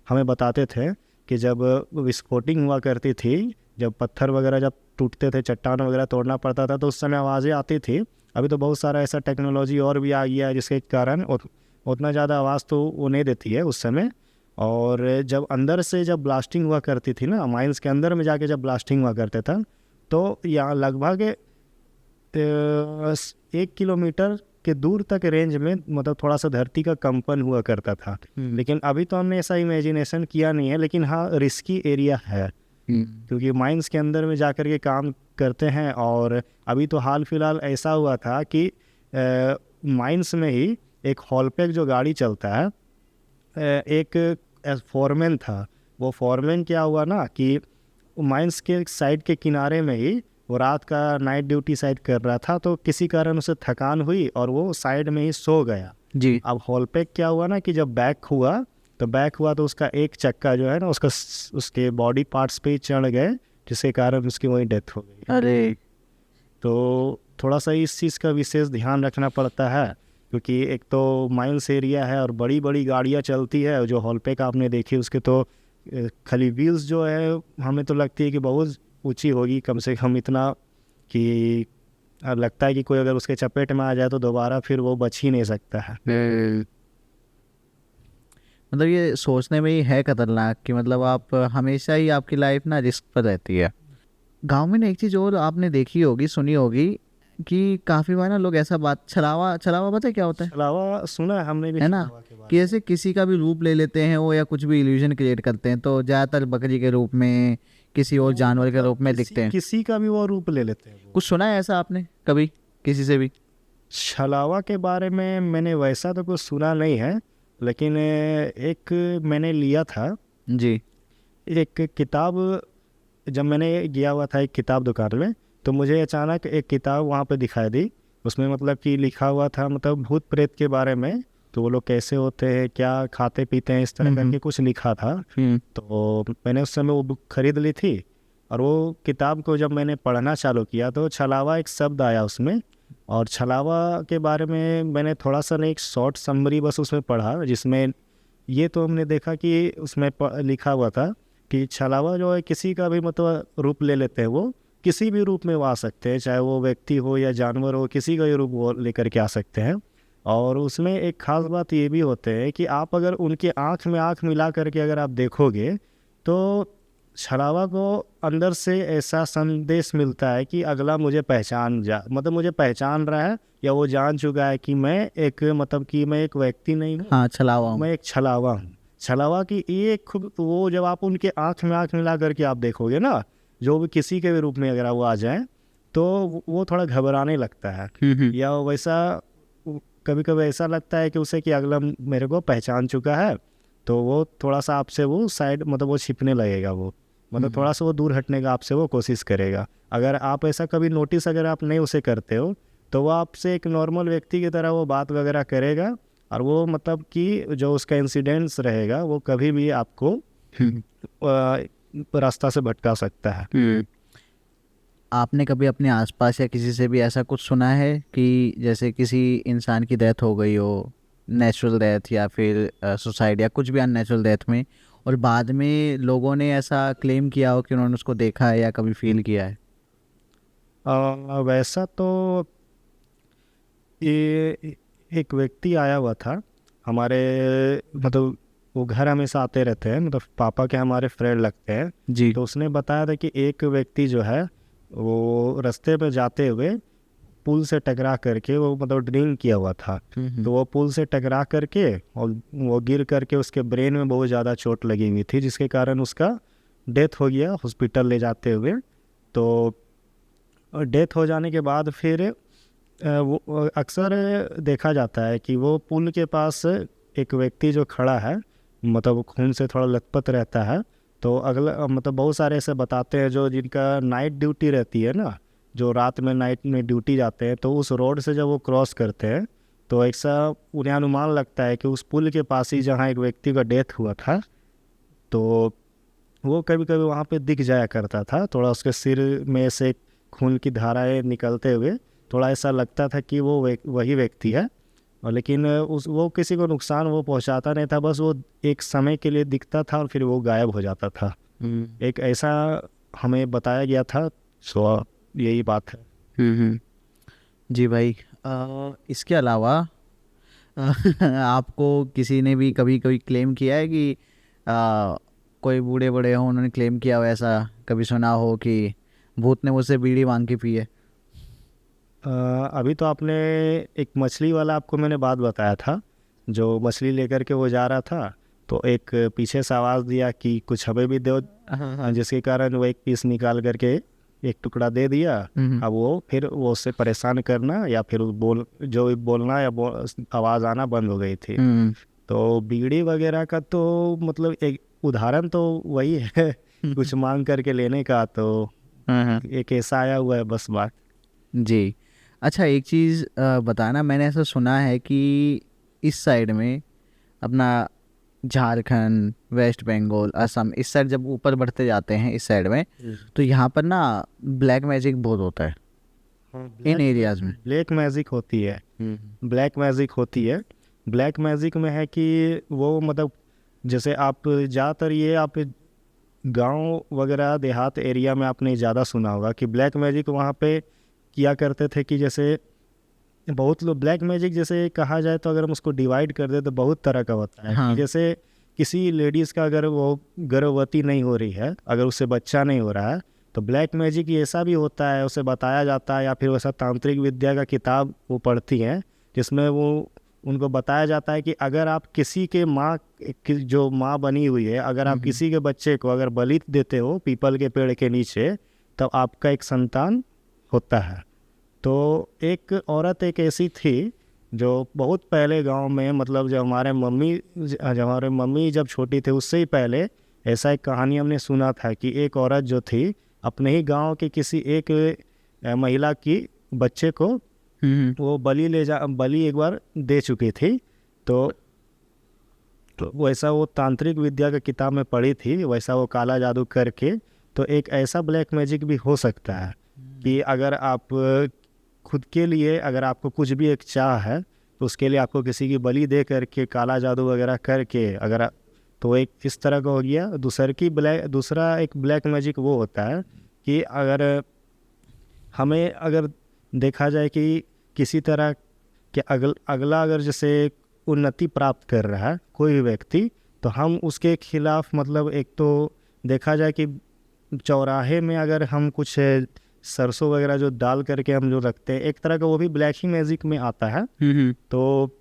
हमें बताते थे कि जब विस्फोटिंग हुआ करती थी, जब पत्थर वगैरह जब टूटते थे, चट्टान वगैरह तोड़ना पड़ता था, तो उस समय आवाज़ें आती थी। अभी तो बहुत सारा ऐसा टेक्नोलॉजी और भी आ गया है जिसके कारण उतना ज़्यादा आवाज़ तो वो नहीं देती है उस समय। और जब अंदर से जब ब्लास्टिंग हुआ करती थी ना, माइंस के अंदर में जाके जब ब्लास्टिंग हुआ करता था, तो यहाँ लगभग 1 किलोमीटर के दूर तक रेंज में मतलब थोड़ा सा धरती का कंपन हुआ करता था। लेकिन अभी तो हमने ऐसा इमेजिनेशन किया नहीं है, लेकिन हाँ रिस्की एरिया है, क्योंकि माइंस के अंदर में जाकर के काम करते हैं। और अभी तो हाल फिलहाल ऐसा हुआ था कि माइंस में ही एक हॉलपैक जो गाड़ी चलता है, एक फॉरमैन था। वो फॉरमैन क्या हुआ ना कि माइंस के साइड के किनारे में ही वो रात का नाइट ड्यूटी साइड कर रहा था, तो किसी कारण उसे थकान हुई और वो साइड में ही सो गया
जी।
अब हॉलपैक क्या हुआ ना कि जब बैक हुआ तो उसका एक चक्का जो है ना उसके बॉडी पार्ट्स पे ही चढ़ गए, जिसके कारण उसकी वही डेथ हो गई।
अरे,
तो थोड़ा सा इस चीज़ का विशेष ध्यान रखना पड़ता है, क्योंकि एक तो माइंस एरिया है और बड़ी बड़ी गाड़ियाँ चलती है। जो हॉलपैक आपने देखी उसके तो खाली व्हील्स जो है हमें तो लगती है कि बहुत ऊंची होगी, कम से कम इतना कि लगता है कि कोई अगर उसके चपेट में आ जाए तो दोबारा फिर वो बच ही नहीं सकता है।
मतलब ये सोचने में ही है खतरनाक कि मतलब आप हमेशा ही आपकी लाइफ ना रिस्क पर रहती है। गांव में ना एक चीज़ और आपने देखी होगी, सुनी होगी, कि काफ़ी बार ना लोग ऐसा बात, छलावा छलावा पता है क्या होता है?
अलावा सुना है हमने भी
है ना,
छलावा के बारे
कि जैसे किसी का भी रूप ले लेते हैं वो, या कुछ भी इल्यूजन क्रिएट करते हैं, तो ज़्यादातर बकरी के रूप में, किसी
में।
और
वो
जानवर के
मतलब
रूप में
किसी
दिखते हैं।
किसी का भी वो रूप ले लेते हैं वो।
कुछ सुना है ऐसा आपने कभी किसी से भी?
छलावा के बारे में मैंने वैसा तो कुछ सुना नहीं है, लेकिन एक मैंने लिया था
जी।
एक किताब। जब मैंने गया हुआ था एक किताब दुकान में, तो मुझे अचानक एक किताब वहाँ पे दिखाई दी। उसमें मतलब कि लिखा हुआ था मतलब भूत प्रेत के बारे में, तो वो लोग कैसे होते हैं, क्या खाते पीते हैं, इस तरह करके कुछ लिखा था। तो मैंने उस समय वो बुक खरीद ली थी, और वो किताब को जब मैंने पढ़ना चालू किया तो छलावा एक शब्द आया उसमें। और छलावा के बारे में मैंने थोड़ा सा नहीं, एक शॉर्ट समरी बस उसमें पढ़ा, जिसमें ये तो हमने देखा कि उसमें लिखा हुआ था कि छलावा जो है किसी का भी मतलब रूप ले लेते हैं। वो किसी भी रूप में वो आ सकते हैं, चाहे वो व्यक्ति हो या जानवर हो, किसी का भी रूप वो लेकर के आ सकते हैं। और उसमें एक खास बात ये भी होते हैं कि आप अगर उनके आँख में आँख मिला करके अगर आप देखोगे, तो छलावा को अंदर से ऐसा संदेश मिलता है कि अगला मुझे पहचान मतलब मुझे पहचान रहा है, या वो जान चुका है कि मैं एक मतलब कि मैं एक व्यक्ति नहीं हूँ,
हाँ, छलावा हूँ।
मैं एक छलावा हूँ। छलावा की ये खुद वो जब आप उनके आँख में आँख मिला करके आप देखोगे ना, जो भी किसी के भी रूप में अगर वो आ जाए, तो वो थोड़ा घबराने लगता है, या वैसा कभी कभी ऐसा लगता है कि उसे कि अगला मेरे को पहचान चुका है, तो वो थोड़ा सा आपसे वो साइड मतलब वो छिपने लगेगा, वो मतलब थोड़ा सा वो दूर हटने का आपसे वो कोशिश करेगा। अगर आप ऐसा कभी नोटिस अगर आप नहीं उसे करते हो, तो वो आपसे एक नॉर्मल व्यक्ति की तरह वो बात वगैरह करेगा, और वो मतलब कि जो उसका इंसिडेंस रहेगा वो कभी भी आपको रास्ता से भटका सकता है।
आपने कभी अपने आसपास या किसी से भी ऐसा कुछ सुना है कि जैसे किसी इंसान की डेथ हो गई हो, नेचुरल डेथ या फिर सुसाइड या कुछ भी अननेचुरल डेथ में, और बाद में लोगों ने ऐसा क्लेम किया हो कि उन्होंने उसको देखा है या कभी फील किया है?
वैसा तो ये एक व्यक्ति आया हुआ था हमारे, मतलब वो घर हमेशा आते रहते हैं, मतलब पापा के हमारे फ्रेंड लगते हैं
जी।
तो उसने बताया था कि एक व्यक्ति जो है वो रास्ते पे जाते हुए पुल से टकरा करके, वो मतलब ड्रिंक किया हुआ था, तो वो पुल से टकरा करके और वो गिर करके उसके ब्रेन में बहुत ज़्यादा चोट लगी हुई थी, जिसके कारण उसका डेथ हो गया हॉस्पिटल ले जाते हुए। तो डेथ हो जाने के बाद फिर वो अक्सर देखा जाता है कि वो पुल के पास एक व्यक्ति जो खड़ा है, मतलब वो खून से थोड़ा लथपथ रहता है। तो अगला मतलब बहुत सारे ऐसे बताते हैं जो जिनका नाइट ड्यूटी रहती है ना, जो रात में नाइट में ड्यूटी जाते हैं, तो उस रोड से जब वो क्रॉस करते हैं तो ऐसा उन्हें अनुमान लगता है कि उस पुल के पास ही जहाँ एक व्यक्ति का डेथ हुआ था, तो वो कभी कभी वहाँ पे दिख जाया करता था। थोड़ा उसके सिर में से खून की धाराएं निकलते हुए थोड़ा ऐसा लगता था कि वो वही व्यक्ति है। और लेकिन वो किसी को नुकसान वो पहुंचाता नहीं था, बस वो एक समय के लिए दिखता था और फिर वो गायब हो जाता था। एक ऐसा हमें बताया गया था। सो यही बात है।
जी भाई। इसके अलावा आपको किसी ने भी कभी कभी क्लेम किया है कि कोई बूढ़े बड़े हो, उन्होंने क्लेम किया हो, ऐसा कभी सुना हो कि भूत ने मुझसे बीड़ी मांग के पी है?
अभी तो आपने एक मछली वाला आपको मैंने बात बताया था, जो मछली लेकर के वो जा रहा था, तो एक पीछे से आवाज़ दिया कि कुछ हमें भी दो, जिसके कारण वो एक पीस निकाल करके एक टुकड़ा दे दिया। अब वो फिर वो उससे परेशान करना या फिर जो भी बोलना या आवाज़ आना बंद हो गई थी। तो बीड़ी वगैरह का तो मतलब एक उदाहरण तो वही है कुछ मांग करके लेने का, तो एक ऐसा आया हुआ है बस बात।
जी। अच्छा, एक चीज़ बताना, मैंने ऐसा सुना है कि इस साइड में अपना झारखंड, वेस्ट बंगाल, असम, इस साइड जब ऊपर बढ़ते जाते हैं इस साइड में, तो यहाँ पर ना ब्लैक मैजिक बहुत होता है इन एरियाज में।
ब्लैक मैजिक होती है, ब्लैक मैजिक होती है। ब्लैक मैजिक में है कि वो मतलब जैसे आप ज़्यादातर ये आप गांव वगैरह देहात एरिया में आपने ज़्यादा सुना होगा कि ब्लैक मैजिक वहाँ पे किया करते थे। कि जैसे बहुत लोग ब्लैक मैजिक जैसे कहा जाए तो अगर हम उसको डिवाइड कर दे तो बहुत तरह का होता है। कि जैसे किसी लेडीज़ का अगर वो गर्भवती नहीं हो रही है, अगर उससे बच्चा नहीं हो रहा है, तो ब्लैक मैजिक ऐसा भी होता है, उसे बताया जाता है, या फिर वैसा तांत्रिक विद्या का किताब वो पढ़ती हैं जिसमें वो उनको बताया जाता है कि अगर आप किसी के माँ जो माँ बनी हुई है, अगर आप किसी के बच्चे को अगर बलि देते हो पीपल के पेड़ के नीचे, तब आपका एक संतान होता है। तो एक औरत एक ऐसी थी जो बहुत पहले गांव में, मतलब जब हमारे मम्मी जब छोटी थे उससे ही पहले ऐसा एक कहानी हमने सुना था कि एक औरत जो थी अपने ही गांव के किसी एक महिला की बच्चे को वो बलि एक बार दे चुकी थी। तो वैसा वो तांत्रिक विद्या का किताब में पढ़ी थी, वैसा वो काला जादू करके तो एक ऐसा ब्लैक मैजिक भी हो सकता है कि अगर आप खुद के लिए, अगर आपको कुछ भी एक चाह है तो उसके लिए आपको किसी की बलि दे करके काला जादू वगैरह करके अगर तो एक इस तरह का हो गया। दूसरा एक ब्लैक मैजिक वो होता है कि अगर हमें अगर देखा जाए कि किसी तरह के अगला अगर जैसे उन्नति प्राप्त कर रहा है कोई भी व्यक्ति, तो हम उसके खिलाफ, मतलब एक तो देखा जाए कि चौराहे में अगर हम कुछ सरसों वगैरह जो डाल करके हम जो रखते हैं, एक तरह का वो भी ब्लैक ही मैजिक में आता है। तो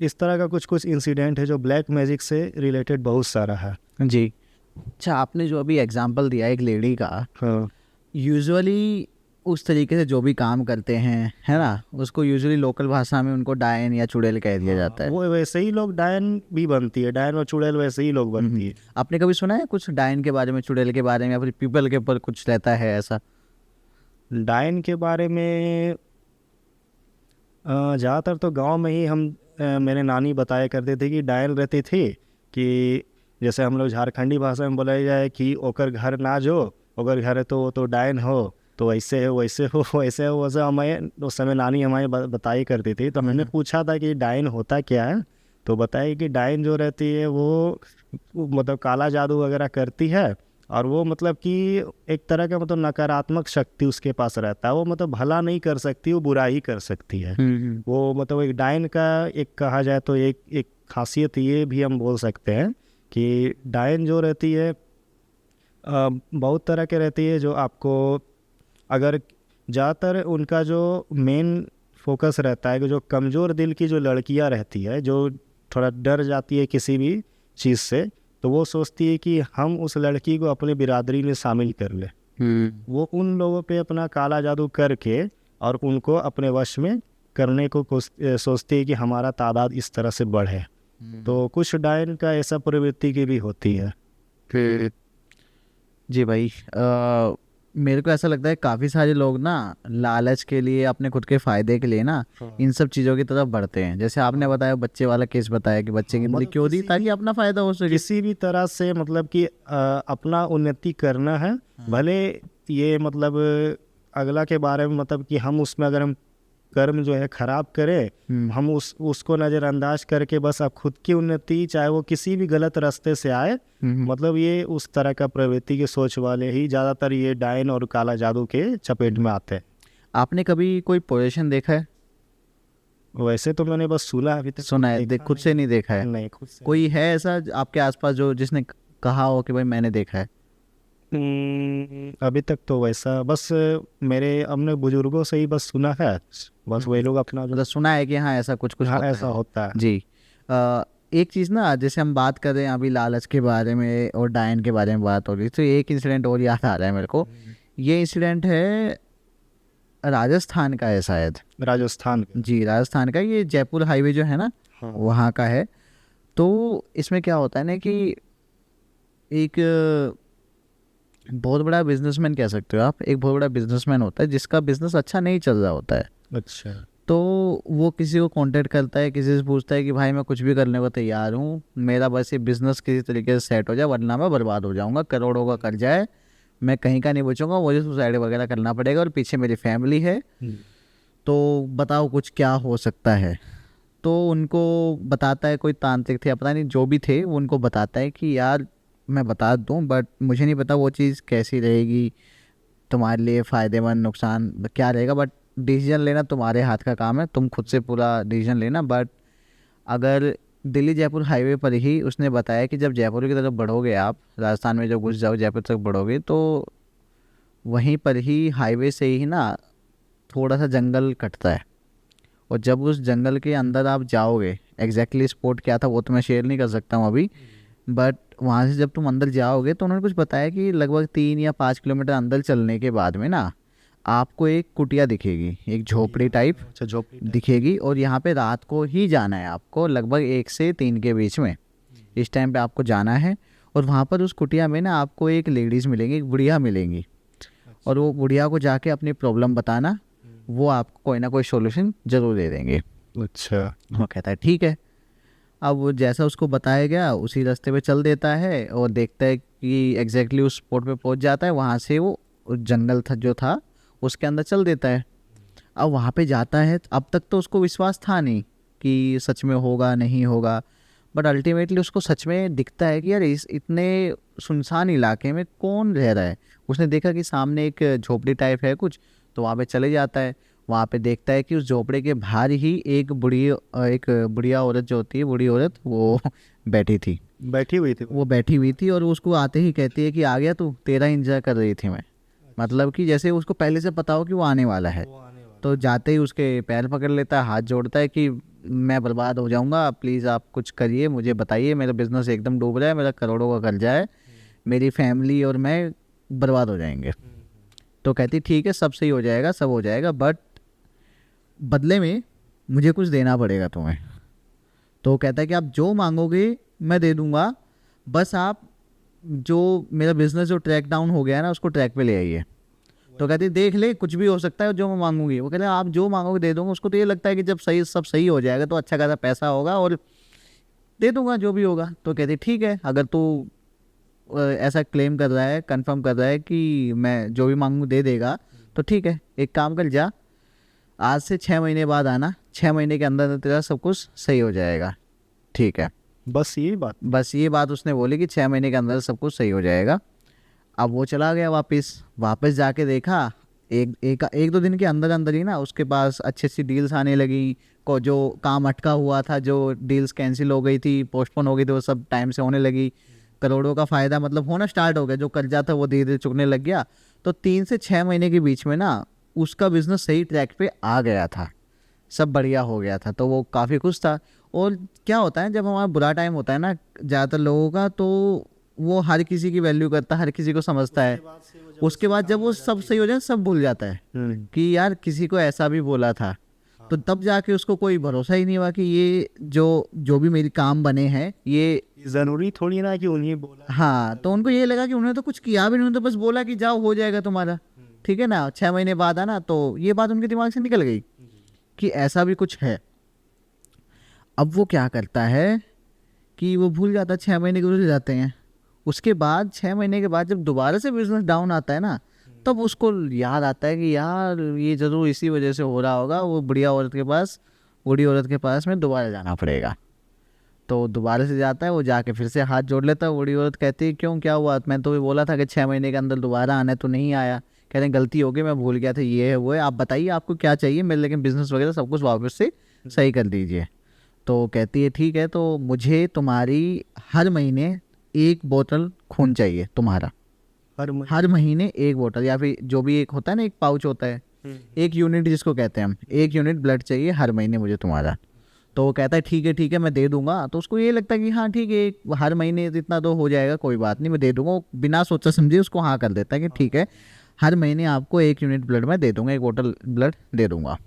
इस तरह का कुछ इंसिडेंट है जो ब्लैक मैजिक से रिलेटेड बहुत सारा है।
जी। अच्छा, आपने जो अभी एग्जांपल दिया एक लेडी का,
हाँ,
यूजुअली उस तरीके से जो भी काम करते हैं, है ना, उसको यूजुअली लोकल भाषा में उनको डायन या चुड़ैल कह दिया जाता है।
वो वैसे ही लोग डायन भी बनती है, डायन और चुड़ैल वैसे ही लोग बनती है।
आपने कभी सुना है कुछ डायन के बारे में, चुड़ैल के बारे में, या फिर पीपल के ऊपर कुछ रहता है ऐसा?
डायन के बारे में ज़्यादातर तो गांव में ही हम मेरे नानी बताया करते थे कि डायन रहती थी कि जैसे हम लोग झारखंडी भाषा में बोला जाए कि ओकर घर ना जो, ओकर घर है तो वो तो डायन हो, तो वैसे है वैसे हो वैसे हो, वैसे हमें उस समय नानी हमारी बताई करती थी। तो मैंने पूछा था कि डायन होता क्या है, तो बताया कि डायन जो रहती है वो मतलब काला जादू वगैरह करती है, और वो मतलब कि एक तरह का मतलब नकारात्मक शक्ति उसके पास रहता है। वो मतलब भला नहीं कर सकती, वो बुरा ही कर सकती है। वो मतलब एक डायन का एक कहा जाए तो एक खासियत ये भी हम बोल सकते हैं कि डायन जो रहती है बहुत तरह के रहती है। जो आपको अगर ज़्यादातर उनका जो मेन फोकस रहता है कि जो कमज़ोर दिल की जो लड़कियां रहती है, जो थोड़ा डर जाती है किसी भी चीज़ से, तो वो सोचती है कि हम उस लड़की को अपने बिरादरी में शामिल कर ले। वो उन लोगों पे अपना काला जादू करके और उनको अपने वश में करने को सोचती है कि हमारा तादाद इस तरह से बढ़े। तो कुछ डायन का ऐसा प्रवृत्ति की भी होती है।
जी भाई, मेरे को ऐसा लगता है काफ़ी सारे लोग ना लालच के लिए, अपने खुद के फ़ायदे के लिए ना इन सब चीज़ों की तरफ बढ़ते हैं। जैसे आपने बताया, बच्चे वाला केस बताया कि बच्चे की बलि क्यों दी, ताकि अपना फ़ायदा हो सके।
किसी भी तरह से मतलब कि अपना उन्नति करना है, भले ये मतलब अगला के बारे में मतलब कि हम उसमें अगर हम कर्म जो है खराब करें, हम उसको नज़रअंदाज करके बस आप खुद की उन्नति, चाहे वो किसी भी गलत रास्ते से आए, मतलब ये उस तरह का प्रवृत्ति की सोच वाले ही ज़्यादातर ये डायन और काला जादू के चपेट में आते हैं।
आपने कभी कोई पोजीशन देखा है?
वैसे तो मैंने बस सुना, अभी तक
सुना है, खुद से नहीं देखा है?
नहीं, खुद से।
कोई है ऐसा आपके आसपास जो जिसने कहा हो कि भाई मैंने देखा है?
अभी तक तो वैसा बस मेरे अपने बुजुर्गों से ही बस सुना है, बस वही लोग अपना
मतलब सुना है कि हाँ ऐसा कुछ
हाँ
होता
ऐसा
है।
होता है।
जी। एक चीज़ ना, जैसे हम बात कर रहे हैं अभी लालच के बारे में और डायन के बारे में बात हो रही, तो एक इंसिडेंट और याद आ रहा है मेरे को। ये इंसिडेंट है राजस्थान का है शायद।
राजस्थान का।
जी, राजस्थान का। ये जयपुर हाईवे जो है ना,
हाँ।
वहाँ का है। तो इसमें क्या होता है ना कि एक बहुत बड़ा बिजनेसमैन कह सकते हो आप, एक बहुत बड़ा बिजनेसमैन होता है जिसका बिजनेस अच्छा नहीं चल रहा होता है।
अच्छा।
तो वो किसी को कांटेक्ट करता है, किसी से पूछता है कि भाई मैं कुछ भी करने को तैयार हूँ, मेरा बस ये बिज़नेस किसी तरीके से सेट हो जाए, वरना मैं बर्बाद हो जाऊँगा, करोड़ों का कर्जा है, मैं कहीं का नहीं बचूँगा, मुझे सुसाइड वगैरह करना पड़ेगा, और पीछे मेरी फैमिली है, तो बताओ कुछ क्या हो सकता है। तो उनको बताता है, कोई तांत्रिक थे पता नहीं जो भी थे, वो उनको बताता है कि यार मैं बता दूँ, बट मुझे नहीं पता वो चीज़ कैसी रहेगी, तुम्हारे लिए फ़ायदेमंद नुकसान क्या रहेगा, बट डिसीजन लेना तुम्हारे हाथ का काम है, तुम खुद से पूरा डिसीजन लेना। बट अगर दिल्ली जयपुर हाईवे पर ही उसने बताया कि जब जयपुर की तरफ बढ़ोगे आप, राजस्थान में जब घुस जाओ, जयपुर तक बढ़ोगे, तो वहीं पर ही हाईवे से ही ना थोड़ा सा जंगल कटता है, और जब उस जंगल के अंदर आप जाओगे, एग्जैक्टली स्पॉट क्या था वो तो मैं शेयर नहीं कर सकता हूँ अभी, बट वहाँ से जब तुम अंदर जाओगे तो उन्होंने कुछ बताया कि लगभग 3 या 5 किलोमीटर अंदर चलने के बाद में ना आपको एक कुटिया दिखेगी, एक झोपड़ी टाइप
अच्छा झोपड़ी टाइप।
दिखेगी, और यहाँ पे रात को ही जाना है आपको, लगभग 1 से 3 के बीच में इस टाइम पे आपको जाना है। और वहाँ पर उस कुटिया में ना आपको एक लेडीज़ मिलेंगी, एक बुढ़िया मिलेंगी, और वो बुढ़िया को जाके अपनी प्रॉब्लम बताना, वो आपको कोई ना कोई सोल्यूशन ज़रूर दे देंगे।
अच्छा।
वो कहता है ठीक है। अब वो जैसा उसको बताया गया उसी रास्ते पे चल देता है, और देखता है कि एग्जैक्टली उस स्पॉट पे पहुंच जाता है। वहाँ से वो उस जंगल था जो था उसके अंदर चल देता है। अब वहाँ पे जाता है, अब तक तो उसको विश्वास था नहीं कि सच में होगा नहीं होगा, बट अल्टीमेटली उसको सच में दिखता है कि यार इस इतने सुनसान इलाके में कौन रह रहा है। उसने देखा कि सामने एक झोपड़ी टाइप है कुछ, तो वहाँ पे चले जाता है। वहाँ पे देखता है कि उस झोपड़े के बाहर ही एक बुढ़िया औरत जो होती है, बूढ़ी औरत, वो बैठी थी।
बैठी हुई थी।
वो बैठी हुई थी और उसको आते ही कहती है कि आ गया तू, तेरा इंतजार कर रही थी मैं। मतलब कि जैसे उसको पहले से पता हो कि वो आने वाला है। तो जाते ही उसके पैर पकड़ लेता है, हाथ जोड़ता है कि मैं बर्बाद हो जाऊंगा, प्लीज़ आप कुछ करिए, मुझे बताइए, मेरा बिजनेस एकदम डूब रहा है, मेरा करोड़ों का कर्जा है, मेरी फैमिली और मैं बर्बाद हो जाएंगे। तो कहती ठीक है, सब सही हो जाएगा, सब हो जाएगा, बट बदले में मुझे कुछ देना पड़ेगा तुम्हें। तो वो कहता है कि आप जो मांगोगे मैं दे दूंगा, बस आप जो मेरा बिजनेस जो ट्रैक डाउन हो गया है ना उसको ट्रैक पे ले आइए। तो कहती देख ले, कुछ भी हो सकता है जो मैं मांगूंगी। वो कहते हैं आप जो मांगोगे दे दूंगा। उसको तो ये लगता है कि जब सही सब सही हो जाएगा तो अच्छा खासा पैसा होगा और दे दूंगा जो भी होगा। तो कहती ठीक है, अगर तू ऐसा क्लेम कर रहा है, कंफर्म कर रहा है कि मैं जो भी मांगू दे देगा, तो ठीक है, एक काम कर, जा आज से 6 महीने बाद आना, 6 महीने के अंदर तेरा सब कुछ सही हो जाएगा। ठीक है,
बस यही बात।
बस ये बात उसने बोली कि 6 महीने के अंदर सब कुछ सही हो जाएगा। अब वो चला गया वापस जाके देखा, एक दो दिन के अंदर अंदर ही ना उसके पास अच्छी अच्छी डील्स आने लगी। को जो काम अटका हुआ था, जो डील्स कैंसिल हो गई थी, पोस्टपोन हो गई थी, वो सब टाइम से होने लगी। करोड़ों का फ़ायदा मतलब होना स्टार्ट हो गया, जो कर्जा था वो धीरे धीरे चुकने लग गया। तो 3 से 6 महीने के बीच में ना उसका बिजनेस सही ट्रैक पे आ गया था, सब बढ़िया हो गया था। तो वो काफ़ी खुश था। और क्या होता है जब हमारा बुरा टाइम होता है ना ज़्यादातर लोगों का, तो वो हर किसी की वैल्यू करता है, हर किसी को समझता है। उसके बाद जब वो सब सही हो जाए सब भूल जाता है कि यार किसी को ऐसा भी बोला था। तो तब जाके उसको कोई भरोसा ही नहीं हुआ कि ये जो भी मेरे काम बने हैं ये,
ज़रूरी थोड़ी ना कि उन्हीं बोला।
हाँ, तो उनको ये लगा कि उन्होंने तो कुछ किया भी नहीं, उन्होंने तो बस बोला कि जाओ हो जाएगा तुम्हारा, ठीक है ना, 6 महीने बाद आना। तो ये बात उनके दिमाग से निकल गई कि ऐसा भी कुछ है। अब वो क्या करता है कि वो भूल जाता है, 6 महीने गुजर जाते हैं। उसके बाद 6 महीने के बाद जब दोबारा से बिजनेस डाउन आता है ना, तब उसको याद आता है कि यार ये ज़रूर इसी वजह से हो रहा होगा, वो बूढ़ी औरत के पास में दोबारा जाना पड़ेगा। तो दोबारा से जाता है, वो जाके फिर से हाथ जोड़ लेता है। बूढ़ी औरत कहती है क्यों, क्या हुआ, मैं तो भी बोला था कि 6 महीने के अंदर दोबारा आना है, तो नहीं आया। कहते हैं गलती हो गई, मैं भूल गया था, ये है वो है, आप बताइए आपको क्या चाहिए मेरे, लेकिन बिजनेस वगैरह सब कुछ वापस से सही कर दीजिए। तो कहती है ठीक है, तो मुझे तुम्हारी हर महीने 1 बोतल खून चाहिए तुम्हारा, हर महीने 1 बोतल, या फिर जो भी एक होता है ना, एक पाउच होता है, 1 यूनिट जिसको कहते हैं हम, 1 यूनिट ब्लड चाहिए हर महीने मुझे तुम्हारा। तो वो कहता है ठीक है मैं दे दूंगा। तो उसको ये लगता है कि हाँ ठीक है, हर महीने इतना तो हो जाएगा, कोई बात नहीं, मैं दे दूंगा। वो बिना सोचा समझे उसको हाँ कर देता है कि ठीक है, हर महीने आपको 1 यूनिट ब्लड मैं दे दूंगा, 1 बोतल ब्लड दे दूंगा।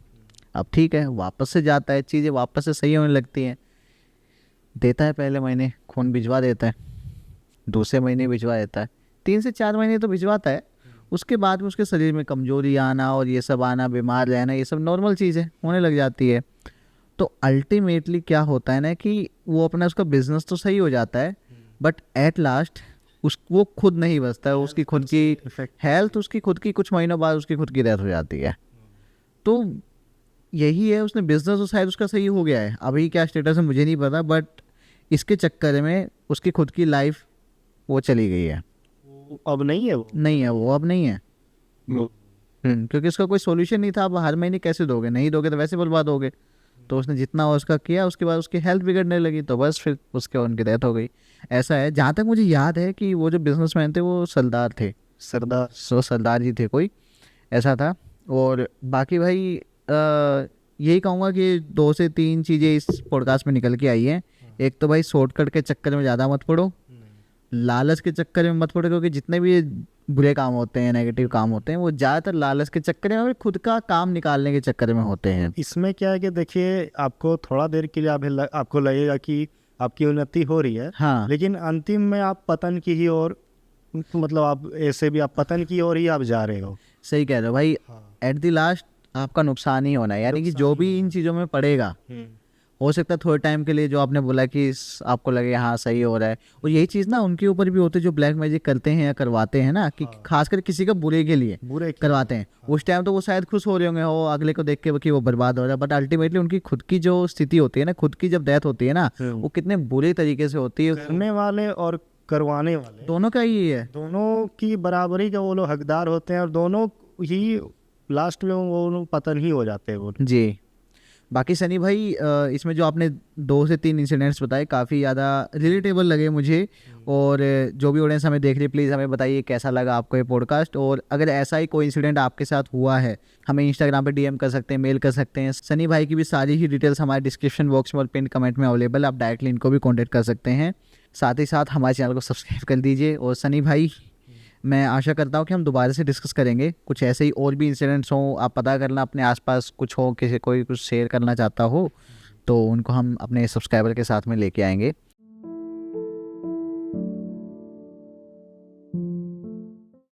अब ठीक है, वापस से जाता है, चीज़ें वापस से सही होने लगती हैं। देता है, पहले महीने खून भिजवा देता है, दूसरे महीने भिजवा देता है, 3 से 4 महीने तो भिजवाता है। उसके बाद में उसके शरीर में कमजोरी आना और ये सब आना, बीमार रहना, ये सब नॉर्मल चीज़ है, होने लग जाती है। तो अल्टीमेटली क्या होता है ना कि वो अपना उसका बिजनेस तो सही हो जाता है, बट एट लास्ट वो खुद नहीं बचता है, उसकी खुद की हेल्थ, उसकी खुद की कुछ महीनों बाद उसकी खुद की डेथ हो जाती है। तो यही है, उसने बिजनेस तो शायद उसका सही हो गया है, अभी क्या स्टेटस है मुझे नहीं पता, बट इसके चक्कर में उसकी खुद की लाइफ वो चली गई है।
अब नहीं है वो,
नहीं है वो, अब नहीं है। क्योंकि उसका कोई सोल्यूशन नहीं था। अब हर महीने कैसे दोगे, नहीं दोगे तो वैसे बर्बाद होगे। तो उसने जितना उसका किया, उसके बाद उसकी हेल्थ बिगड़ने लगी, तो बस फिर उनकी डेथ हो गई। ऐसा है, जहाँ तक मुझे याद है कि वो जो बिजनेसमैन थे वो सरदार थे,
सरदार।
सरदार जी थे कोई, ऐसा था। और बाकी भाई यही कहूँगा कि 2 से 3 चीज़ें इस पॉडकास्ट में निकल के आई हैं। एक तो भाई शॉर्टकट के चक्कर में ज़्यादा मत पड़ो, लालच के चक्कर में मत पड़ो, क्योंकि जितने भी बुरे काम होते हैं, नेगेटिव काम होते हैं, वो ज़्यादातर लालच के चक्कर में और खुद का काम निकालने के चक्कर में होते हैं।
इसमें क्या है कि देखिए, आपको थोड़ा देर के लिए आपको लगेगा कि आपकी उन्नति हो रही है,
हाँ,
लेकिन अंतिम में आप पतन की ही ओर, मतलब आप ऐसे भी आप पतन की ओर ही आप जा रहे हो।
सही कह रहे हो भाई। एट द लास्ट आपका नुकसान ही होना है, यानी कि जो भी इन चीज़ों में पड़ेगा, हो सकता है थोड़े टाइम के लिए जो आपने बोला कि आपको लगे हाँ सही हो रहा है, और यही चीज़ ना उनके ऊपर भी होती है जो ब्लैक मैजिक करते हैं या करवाते हैं ना, कि खासकर किसी का बुरे के लिए
बुरे
करवाते हैं। उस टाइम तो वो शायद खुश हो रहे होंगे वो अगले को देख के कि वो बर्बाद हो रहा है, बट अल्टीमेटली उनकी खुद की जो स्थिति होती है ना, खुद की जब डेथ होती है ना, वो कितने बुरे तरीके से होती है।
करने वाले और करवाने वाले
दोनों का ही है,
दोनों की बराबरी का वो लोग हकदार होते हैं, और दोनों ही लास्ट में वो लोग पतन ही हो जाते हैं वो।
जी। बाकी सनी भाई इसमें जो आपने 2 से 3 इंसिडेंट्स बताए काफ़ी ज़्यादा रिलेटेबल लगे मुझे, और जो भी ऑडियंस हमें देख रही है प्लीज़ हमें बताइए कैसा लगा आपको ये पॉडकास्ट। और अगर ऐसा ही कोई इंसिडेंट आपके साथ हुआ है, हमें इंस्टाग्राम पे डीएम कर सकते हैं, मेल कर सकते हैं। सनी भाई की भी सारी ही डिटेल्स हमारे डिस्क्रिप्शन बॉक्स में और पिन कमेंट में अवेलेबल, आप डायरेक्टली इनको भी कॉन्टैक्ट कर सकते हैं। साथ ही साथ हमारे चैनल को सब्सक्राइब कर दीजिए। और सनी भाई, मैं आशा करता हूँ कि हम दोबारा से डिस्कस करेंगे, कुछ ऐसे ही और भी इंसिडेंट्स हों, आप पता करना अपने आसपास कुछ हो, किसी कोई कुछ शेयर करना चाहता हो तो उनको हम अपने सब्सक्राइबर के साथ में लेके आएंगे।